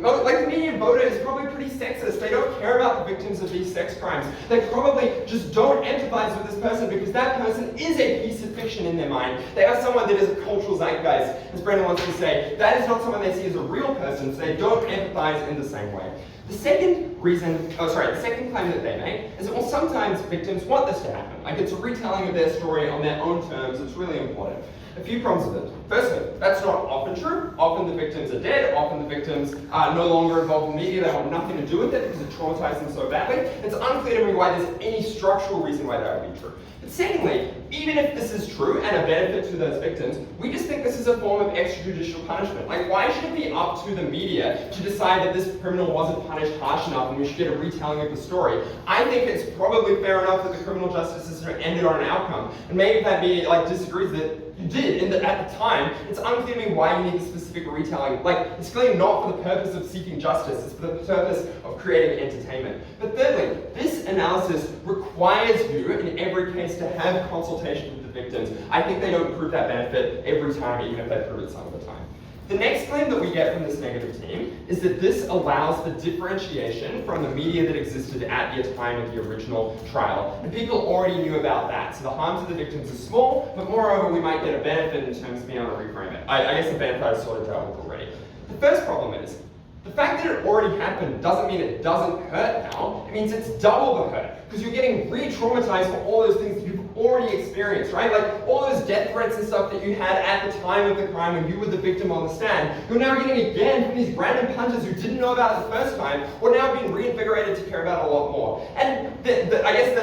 median voter is probably pretty sexist. They don't care about the victims of these sex crimes. They probably just don't empathize with this person because that person is a piece of fiction in their mind. They are someone that is a cultural zeitgeist. As Brendan wants to say, that is not someone they see as a real person, so they don't empathize in the same way. The second claim that they make is that, well, sometimes victims want this to happen. Like, it's a retelling of their story on their own terms. It's really important. A few problems with it. Firstly, that's not often true. Often the victims are dead. Often the victims are no longer involved in media. They want nothing to do with it because it traumatized them so badly. It's unclear to me why there's any structural reason why that would be true. But secondly, even if this is true and a benefit to those victims, we just think this is a form of extrajudicial punishment. Like, why should it be up to the media to decide that this criminal wasn't punished harsh enough and we should get a retelling of the story? I think it's probably fair enough that the criminal justice system ended on an outcome. And maybe if that media disagrees that you did at the time, it's unclear to me why you need a specific retelling. Like, it's clearly not for the purpose of seeking justice, it's for the purpose of creating entertainment. But thirdly, this analysis requires you in every case to have consultation with the victims. I think they don't prove that benefit every time, even if they prove it some of the time. The next claim that we get from this negative team is that this allows the differentiation from the media that existed at the time of the original trial. And people already knew about that. So the harm to the victims is small, but moreover, we might get a benefit in terms of being able to reframe it. I guess the benefit I sort of dealt with already. The first problem is, the fact that it already happened doesn't mean it doesn't hurt now. It means it's double the hurt. Because you're getting re-traumatized for all those things that you've already experienced, right? Like all those death threats and stuff that you had at the time of the crime when you were the victim on the stand, you're now getting again from these random punters who didn't know about it the first time, or now being reinvigorated to care about it a lot more. And I guess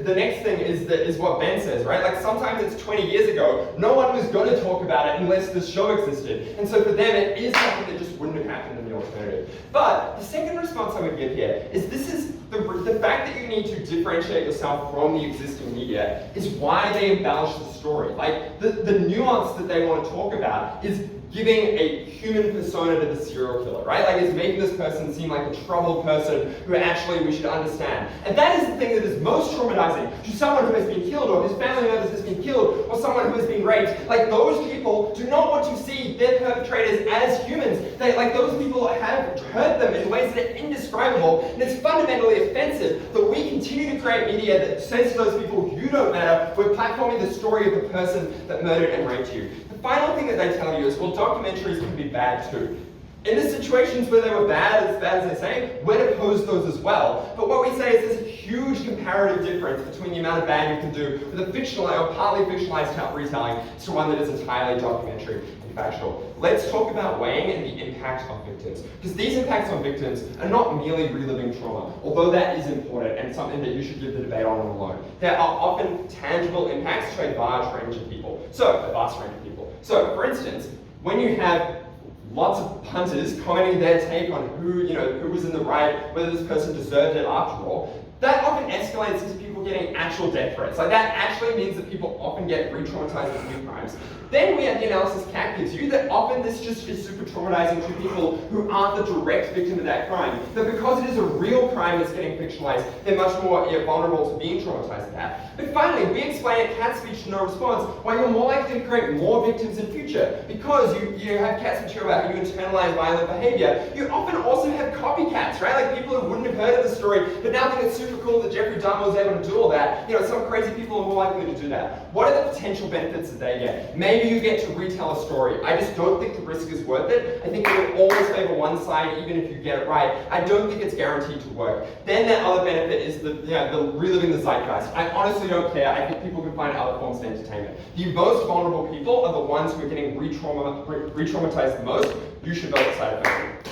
the next thing is what Ben says, right? Like sometimes it's 20 years ago, no one was going to talk about it unless this show existed. And so for them, it is something that just wouldn't have happened in the alternative. But the second response I would give here is this is the fact that you need to differentiate yourself from the existing media is why they embellish the story. Like the nuance that they want to talk about is giving a human persona to the serial killer, right? Like it's making this person seem like a troubled person who actually we should understand. And that is the thing that is most traumatizing to someone who has been killed or whose family members has been killed or someone who has been raped. Like those people do not want to see their perpetrators as humans. Those people have hurt them in ways that are indescribable, and it's fundamentally offensive that we continue to create media that says to those people, you don't matter, we're platforming the story of the person that murdered and raped you. The final thing that they tell you is, well, documentaries can be bad too. In the situations where they were bad as they say, we'd oppose those as well. But what we say is there's a huge comparative difference between the amount of bad you can do with a fictional or partly fictionalized retelling to one that is entirely documentary and factual. Let's talk about weighing and the impact on victims. Because these impacts on victims are not merely reliving trauma, although that is important and something that you should give the debate on alone. There are often tangible impacts to a vast range of people. So, for instance, when you have lots of punters commenting their take on who was in the right, whether this person deserved it after all, that often escalates into people getting actual death threats. Like that actually means that people often get re-traumatized with new crimes. Then we have the analysis Kat gives you that often this just is super traumatizing to people who aren't the direct victim of that crime. That because it is a real crime that's getting fictionalized, they're much more vulnerable to being traumatized at that. But finally, we explain at Kat's speech to no response why you're more likely to create more victims in future. Because you have Kat's material about how you internalize violent behavior, you often also have copycats, right? Like people who wouldn't have heard of the story, but now think it's super cool that Jeffrey Dahmer was able to do all that. Some crazy people are more likely to do that. What are the potential benefits that they get? Maybe you get to retell a story. I just don't think the risk is worth it. I think it will always favor one side, even if you get it right. I don't think it's guaranteed to work. Then that other benefit is the reliving the zeitgeist. I honestly don't care. I think people can find other forms of entertainment. The most vulnerable people are the ones who are getting re-traumatized the most. You should vote side effect.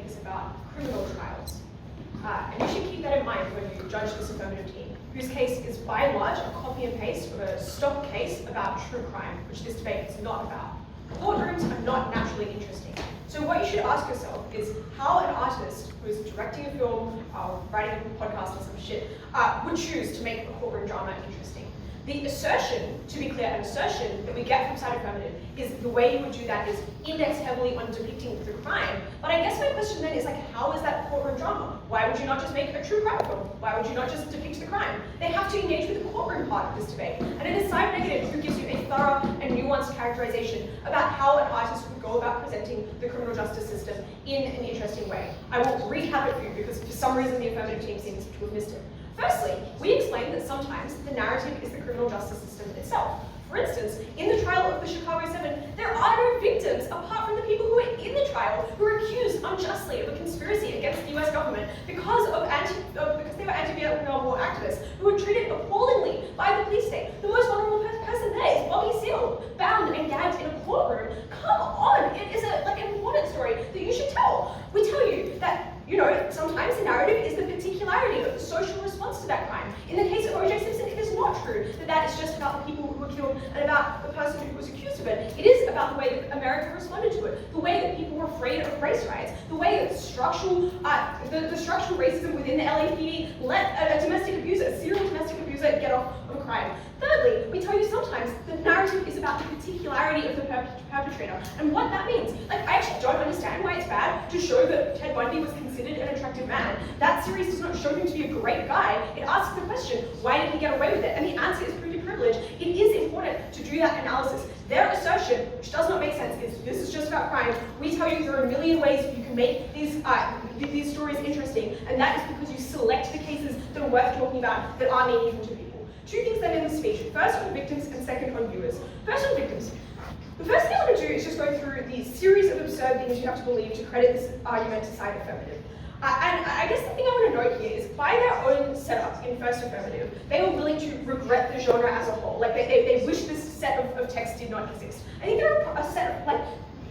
Is about criminal trials. And you should keep that in mind when you judge this affirmative team, whose case is by and large a copy and paste of a stock case about true crime, which this debate is not about. Courtrooms are not naturally interesting. So what you should ask yourself is how an artist who is directing a film, writing a podcast or some shit, would choose to make a courtroom drama interesting. The assertion, to be clear, an assertion that we get from side affirmative is the way you would do that is index heavily on depicting the crime. But I guess my question then is like, how is that courtroom drama? Why would you not just make a true crime film? Why would you not just depict the crime? They have to engage with the courtroom part of this debate. And it is side negative who gives you a thorough and nuanced characterization about how an artist would go about presenting the criminal justice system in an interesting way. I will recap it for you because for some reason the affirmative team seems to have missed it. Firstly, we explained that sometimes the narrative is the criminal justice system itself. For instance, in the trial of the Chicago 7, there are no victims apart from the people who were in the trial who were accused unjustly of a conspiracy against the US government because they were anti-Vietnam War activists who were treated appallingly by the police state. The most vulnerable person there is Bobby Seale, bound and gagged in a courtroom. Come on, it is an important story that you should tell. We tell you that sometimes the narrative is the particularity of the social response to that crime. In the case of OJ Simpson, it is not true that that is just about the people who were killed and about the person who was accused of it. It is about the way that America responded to it, the way that people were afraid of race riots, the way that the structural racism within the LAPD let a domestic abuser, a serial domestic abuser, get off of a crime. Thirdly, we tell you sometimes the narrative is about the particularity of the perpetrator and what that means. Like, I actually don't understand why it's bad to show that Ted Bundy was considered an attractive man. That series does not show him to be a great guy. It asks the question, why did he get away with it? And the answer is pretty privileged. It is important to do that analysis. Their assertion, which does not make sense, is this is just about crime. We tell you there are a million ways you can make these stories interesting, and that is because you select the cases that are worth talking about, that are meaningful to people. Two things then in the speech. First on victims and second on viewers. First on victims. The first thing I want to do is just go through the series of absurd things you have to believe to credit this argument to side affirmative. And I guess the thing I want to note here is by their own setup in first affirmative, they were willing to regret the genre as a whole. Like they wish this set of text did not exist. I think there are a set of,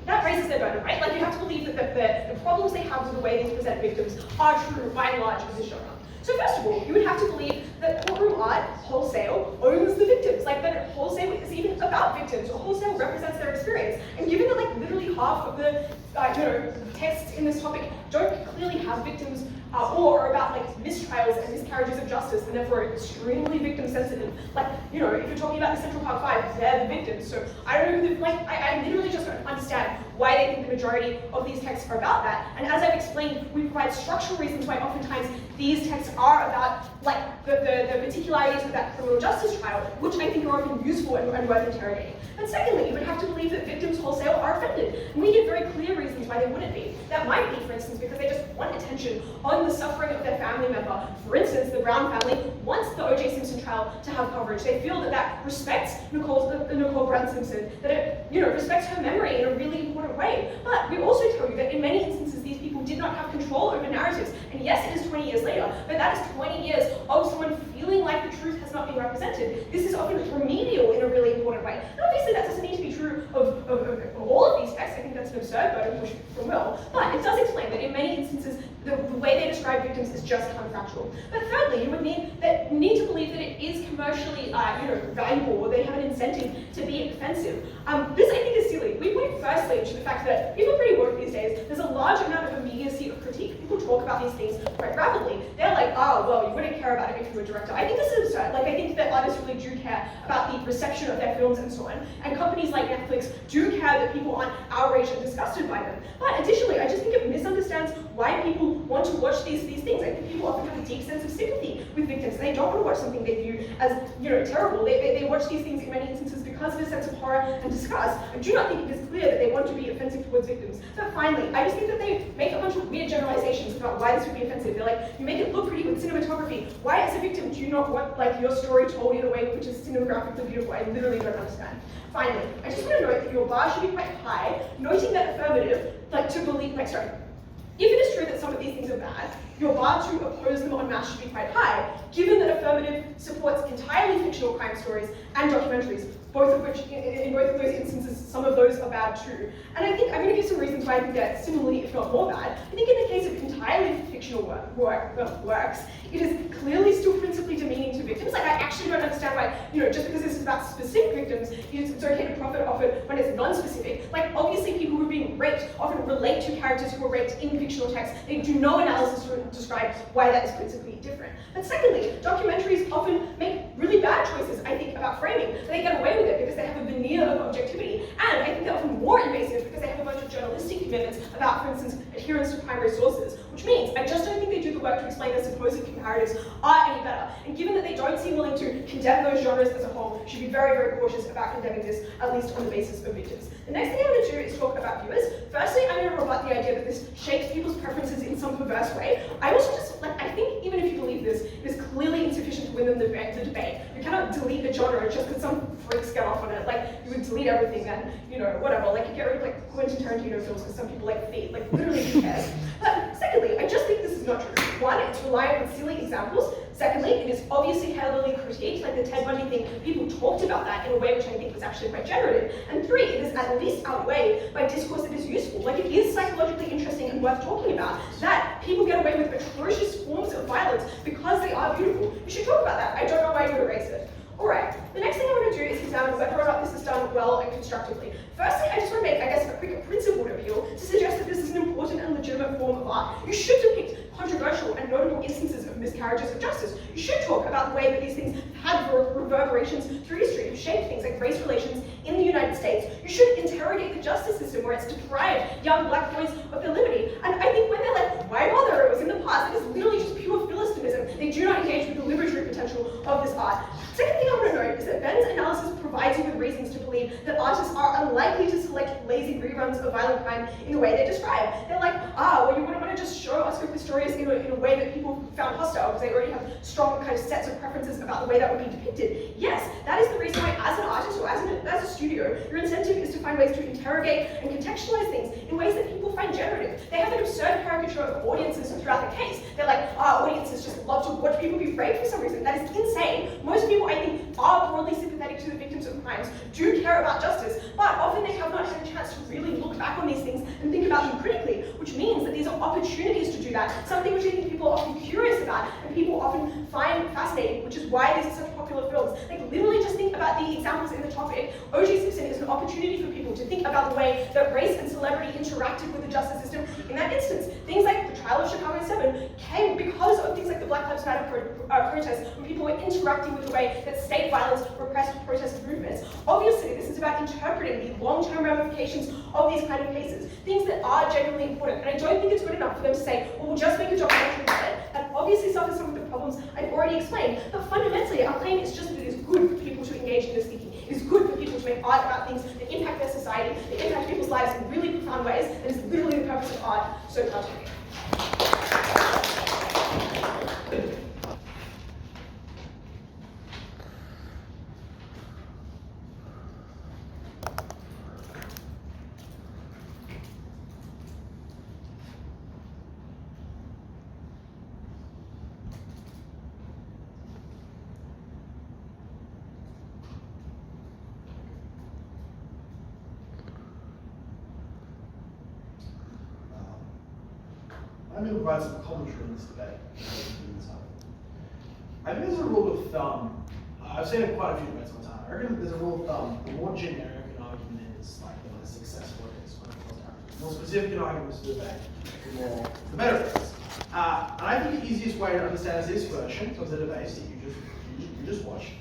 that raises their burden, right? Like you have to believe that the problems they have with the way they present victims are true by and large of this genre. So first of all, you would have to believe that courtroom art, wholesale, owns the victims. Like that wholesale is even about victims, or wholesale represents their experience. And given that literally half of the texts in this topic don't clearly have victims or are about mistrials and miscarriages of justice, and therefore extremely victim sensitive. If you're talking about the Central Park 5, they're the victims. So I don't know who I literally just don't understand why they think the majority of these texts are about that. And as I've explained, we provide structural reasons why oftentimes these texts are about the particularities of that criminal justice trial, which I think are often useful and worth interrogating. And secondly, you would have to believe that victims wholesale are offended. And we give very clear reasons why they wouldn't be. That might be, for instance, because they just want attention on the suffering of their family member. For instance, the Brown family wants the OJ Simpson trial to have coverage. They feel that respects Nicole Brown Simpson, that it respects her memory in a really important way. But we also tell you that in many instances, these people did not have control over narratives. And yes, it is 20 years later, but that is 20 years of someone feeling like the truth has not been represented. This is often remedial in a really important way. And obviously, that doesn't need to be true of all of these texts. I think that's an absurd burden push from Will. But it does explain that in many instances, the way they describe victims is just counterfactual. But thirdly, you would need to believe that it is commercially valuable, or they have an incentive to be offensive. This I think is silly. We point firstly to the fact that people are pretty woke these days. There's a large amount of immediacy of critique. People talk about these things quite rapidly. They're like, oh, well, you wouldn't care about it if you were a director. I think this is absurd. I think that artists really do care about the reception of their films and so on. And companies like Netflix do care that people aren't outraged and disgusted by them. But additionally, I just think it misunderstands why people want to watch these things. I think people often have a deep sense of sympathy with victims. They don't want to watch something they view as terrible. They watch these things in many instances because of a sense of horror and disgust. I do not think it is clear that they want to be offensive towards victims. But finally, I just think that they make a bunch of weird generalizations about why this would be offensive. They're like, you make it look pretty with cinematography. Why, as a victim, do you not want your story told in a way which is cinematographically beautiful? I literally don't understand. Finally, I just want to note that your bar should be quite high, noting that affirmative, if it is true that some of these things are bad, your bar to oppose them en masse should be quite high, given that affirmative supports entirely fictional crime stories and documentaries, both of which, in both of those instances, some of those are bad too. And I think I'm going to give some reasons why I think they're similarly, if not more bad. I think in the case of entirely fictional works, it is clearly still principally demeaning to victims. I actually don't understand why, just because this is about specific victims, it's okay to profit off it when it's non-specific. Obviously people who are being raped often relate to characters who were raped in fictional texts. They do no analysis to describe why that is principally different. But secondly, documentaries often make really bad choices, I think, about framing, they get away with it because they have a veneer of objectivity. And I think they're often more invasive because they have a bunch of journalistic commitments about, for instance, adherence to primary sources, which means I just don't think they do the work to explain their supposed comparatives are any better. And given that they don't seem willing to condemn those genres as a whole, you should be very, very cautious about condemning this, at least on the basis of victims. The next thing I'm going to do is talk about viewers. Firstly, I'm going to rebut the idea that this shapes people's preferences in some perverse way. I also just, I think even if you believe this, it is clearly insufficient to win them the debate. You cannot delete a genre just because some freaks get off on it. You would delete everything then, whatever. You get rid of Quentin Tarantino films because some people like feet. Literally, who cares? But secondly, I just think this is not true. One, it's reliant on silly examples. Secondly, it is obviously heavily critiqued, like the Ted Bundy thing. People talked about that in a way which I think was actually quite generative. And three, it is at least outweighed by discourse that is useful. It is psychologically interesting and worth talking about. That people get away with atrocious forms of violence because they are beautiful. You should talk about that. I don't know why you would erase it. Alright, the next thing I want to do is examine whether or not this is done well and constructively. Firstly, I just want to make, a quick principled appeal to suggest that this is an important and legitimate form of art. You should depict controversial and notable instances of miscarriages of justice. You should talk about the way that these things had reverberations through history, and shaped things like race relations in the United States. You should interrogate the justice system where it's deprived young black boys of their liberty. And I think when they're like, why bother? It was in the past. It is literally just pure philistinism. They do not engage with the liberatory potential of this art. Second thing I want to note is that Ben's analysis provides you with reasons to believe that artists are unlikely to select lazy reruns of violent crime in the way they describe. They're like, well, you wouldn't want to just show Oscar Pistorius in a way that people found hostile because they already have strong sets of preferences about the way that would be depicted. Yes, that is the reason why as an artist or as a studio, your incentive is to find ways to interrogate and contextualize things in ways that people find generative. They have an absurd caricature of audiences throughout the case. They're like, audiences just love to watch people be raped for some reason. That is insane. Most people, I think, are broadly sympathetic to the victims of crimes, do care about justice, but often they have not had a chance to really look back on these things and think about them critically, which means that these are opportunities to do that, something which I think people are often curious about and people often find fascinating, which is why these are such popular films. Literally just think about the examples in the topic. OJ Simpson is an opportunity for people to think about the way that race and celebrity interacted with the justice system in that instance. Things like the trial of Chicago 7 came because of things like the Black Lives Matter protests, when people were interacting with the way that state violence repressed protest movements. Obviously, this is about interpreting the long-term ramifications of these kind of cases, things that are genuinely important. And I don't think it's good enough for them to say, well, we'll just make a documentary about it. That obviously suffers some of the problems I've already explained. But fundamentally, our claim is just that it is good for people to engage in this thinking. It is good for people to make art about things that impact their society, that impact people's lives in really profound ways. That is literally the purpose of art. So far, I'm going to provide some commentary on this debate. I think there's a rule of thumb. I've seen it quite a few debates all the time. I reckon there's a rule of thumb. The more generic an argument is, the less successful it is. The more specific an argument is to the debate, the better it is. And I think the easiest way to understand this version of the debate that you just watched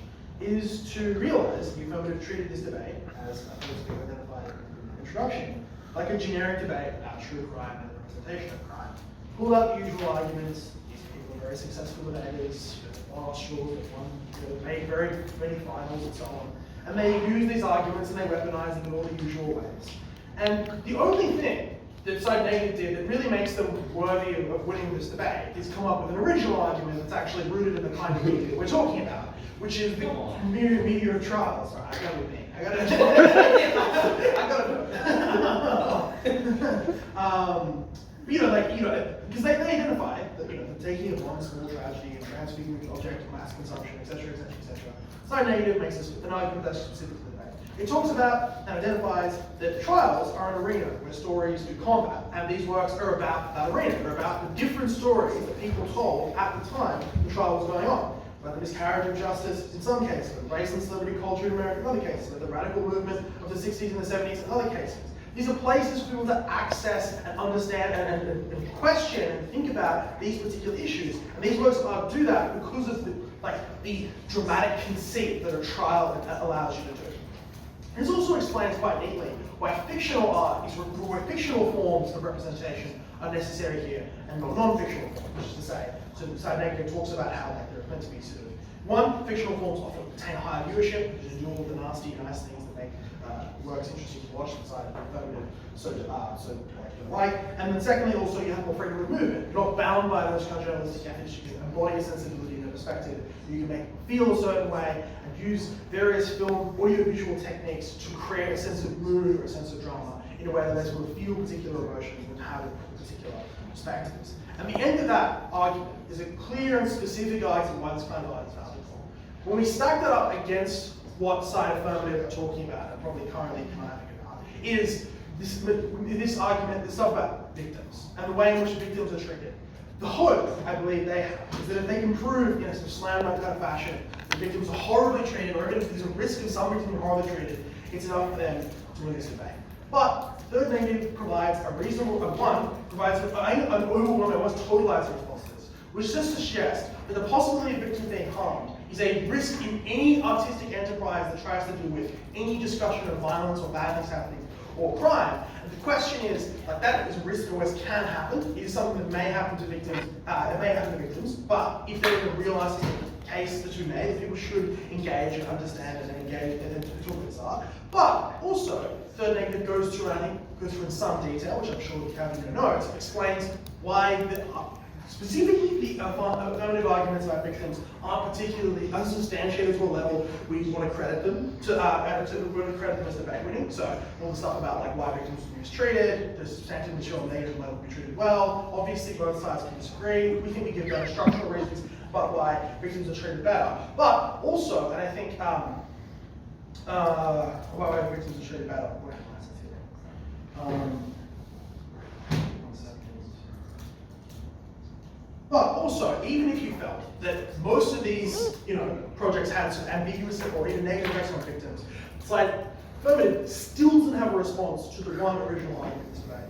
is to realize you've treated this debate, as I think it's been identified in the introduction, like a generic debate about true crime and the representation of crime. Pull out the usual arguments. These people are very successful debaters, they've won Oscars, they've made very many finals and so on. And they use these arguments and they weaponize them in all the usual ways. And the only thing that Side Negative did that really makes them worthy of winning this debate is come up with an original argument that's actually rooted in the kind of media that we're talking about, which is the media of trials. Right, I got it with me. I got it. Because they identify that the taking of one small tragedy and transfiguring the object of mass consumption, etc., etc., etc. Side Negative makes an argument that's specific to the debate. It talks about and identifies that trials are an arena where stories do combat, and these works are about that arena. They're about the different stories that people told at the time the trial was going on. About the miscarriage of justice in some cases, the race and celebrity culture in America in other cases, the radical movement of the 60s and the 70s in other cases. These are places for people to access and understand and question and think about these particular issues. And these works do that because of like the dramatic conceit that a trial allows you to do. This also explains quite neatly why fictional art is where fictional forms of representation are necessary here and not non-fictional forms, which is to say, so Negro talks about how like they're meant to be sort of fictional forms often obtain a higher viewership because they do all the nasty, nice things that make works interesting to watch inside of affirmative, and then secondly, also you have more freedom of movement. You're not bound by those kind of journalistic ethics. You can embody a sensibility and a perspective. You can make it feel a certain way and use various film, audiovisual techniques to create a sense of mood or a sense of drama in a way that lets people feel particular emotions and have particular perspectives. And the end of that argument is a clear and specific argument why this kind of art is valuable. When we stack that up against what side affirmative are talking about and probably currently coming about, is this argument, this stuff about victims and the way in which victims are treated. The hope, I believe, they have is that if they can prove in a sort of slam dunk kind of fashion that victims are horribly treated, or even if there's a risk of some victims being horribly treated, it's enough for them to win this debate. But third negative provides a reasonable, provides an overwhelming, almost totalizing response to this, which just suggests that the possibility of victims being harmed is a risk in any artistic enterprise that tries to do with any discussion of violence or bad things happening or crime. And the question is, like, that is a risk that always can happen. It is something that may happen to victims, but if there is a realistic case to be made, people should engage and understand it and engage and talk with this art. But also, third negative goes through in some detail, which I'm sure you have in your notes, explains why specifically the affirmative arguments about victims aren't particularly unsubstantiated to a level we want to credit them as debate winning. So all the stuff about like why victims were mistreated, the substantive material negative level be treated well. Obviously both sides can disagree. We think we give better structural reasons about why victims are treated better. But also, and I think why victims are treated better. But also, even if you felt that most of these, projects had some ambiguous or even negative effects on victims, it's like affirmative still doesn't have a response to the one original argument today.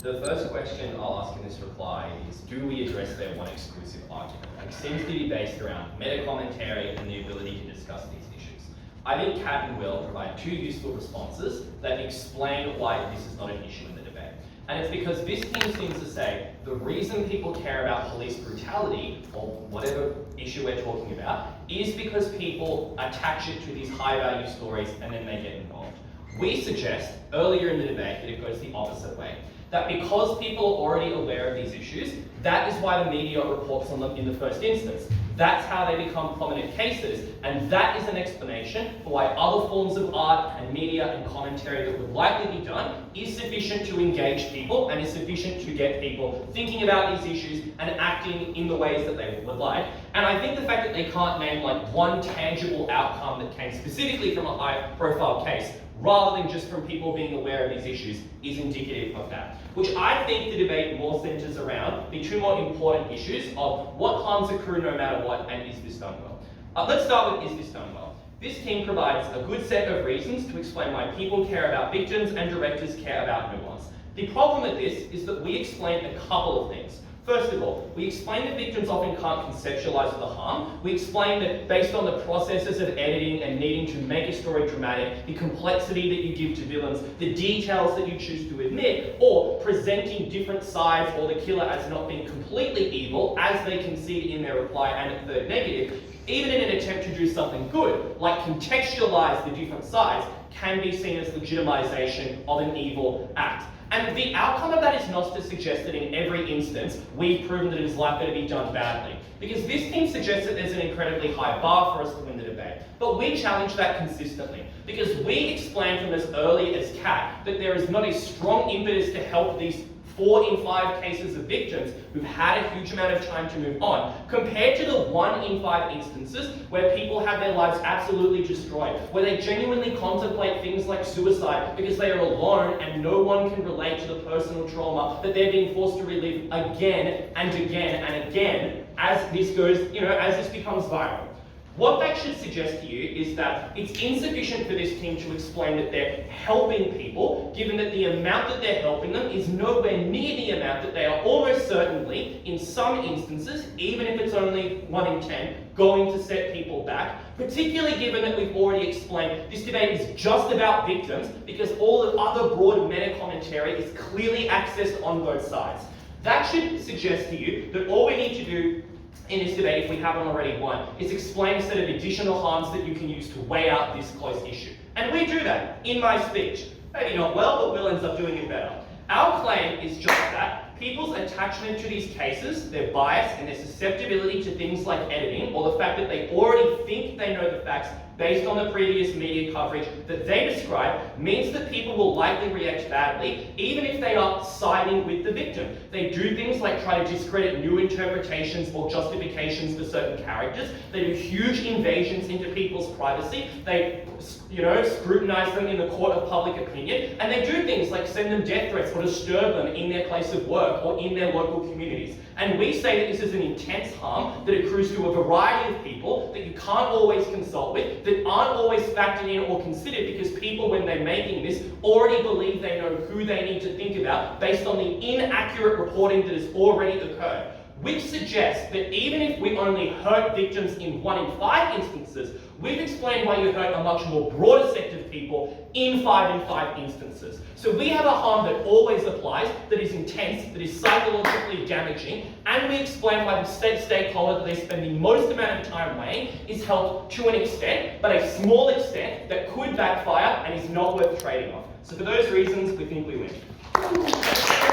The first question I'll ask in this reply is, do we address their one exclusive argument? It seems to be based around meta-commentary and the ability to discuss these issues. I think Kat and Will provide two useful responses that explain why this is not an issue in the debate. And it's because this team seems to say the reason people care about police brutality, or whatever issue we're talking about, is because people attach it to these high-value stories and then they get involved. We suggest, earlier in the debate, that it goes the opposite way. That because people are already aware of these issues, that is why the media reports on them in the first instance. That's how they become prominent cases, and that is an explanation for why other forms of art and media and commentary that would likely be done is sufficient to engage people and is sufficient to get people thinking about these issues and acting in the ways that they would like. And I think the fact that they can't name like one tangible outcome that came specifically from a high-profile case rather than just from people being aware of these issues is indicative of that. Which I think the debate more centres around the two more important issues of what harms accrue no matter what and is this done well. Let's start with is this done well. This team provides a good set of reasons to explain why people care about victims and directors care about nuance. The problem with this is that we explain a couple of things. First of all, we explain that victims often can't conceptualize the harm. We explain that based on the processes of editing and needing to make a story dramatic, the complexity that you give to villains, the details that you choose to admit, or presenting different sides or the killer as not being completely evil, as they concede in their reply and at third negative, even in an attempt to do something good, like contextualize the different sides, can be seen as legitimization of an evil act. And the outcome of that is not to suggest that in every instance we've proven that it is likely to be done badly. Because this team suggests that there's an incredibly high bar for us to win the debate. But we challenge that consistently. Because we explained from as early as Kat that there is not a strong impetus to help these 4 in 5 cases of victims who've had a huge amount of time to move on, compared to the 1 in 5 instances where people have their lives absolutely destroyed, where they genuinely contemplate things like suicide because they are alone and no one can relate to the personal trauma that they're being forced to relive again and again and again as this goes, as this becomes viral. What that should suggest to you is that it's insufficient for this team to explain that they're helping people, given that the amount that they're helping them is nowhere near the amount that they are almost certainly, in some instances, even if it's only 1 in 10, going to set people back, particularly given that we've already explained this debate is just about victims, because all the other broad meta-commentary is clearly accessed on both sides. That should suggest to you that all we need to do in this debate, if we haven't already won, is explain a set of additional harms that you can use to weigh out this close issue. And we do that in my speech. Maybe not well, but Will ends up doing it better. Our claim is just that people's attachment to these cases, their bias and their susceptibility to things like editing, or the fact that they already think they know the facts based on the previous media coverage that they describe, means that people will likely react badly, even if they are siding with the victim. They do things like try to discredit new interpretations or justifications for certain characters. They do huge invasions into people's privacy. They, scrutinize them in the court of public opinion, and they do things like send them death threats or disturb them in their place of work or in their local communities. And we say that this is an intense harm that accrues to a variety of people that you can't always consult with, that aren't always factored in or considered, because people, when they're making this, already believe they know who they need to think about based on the inaccurate reporting that has already occurred. Which suggests that even if we only hurt victims in 1 in 5 instances, we've explained why you hurt a much more broader set of people in 5 in 5 instances. So we have a harm that always applies, that is intense, that is psychologically damaging, and we explain why the stakeholder that they spend the most amount of time weighing is held to an extent, but a small extent, that could backfire and is not worth trading off. So for those reasons, we think we win.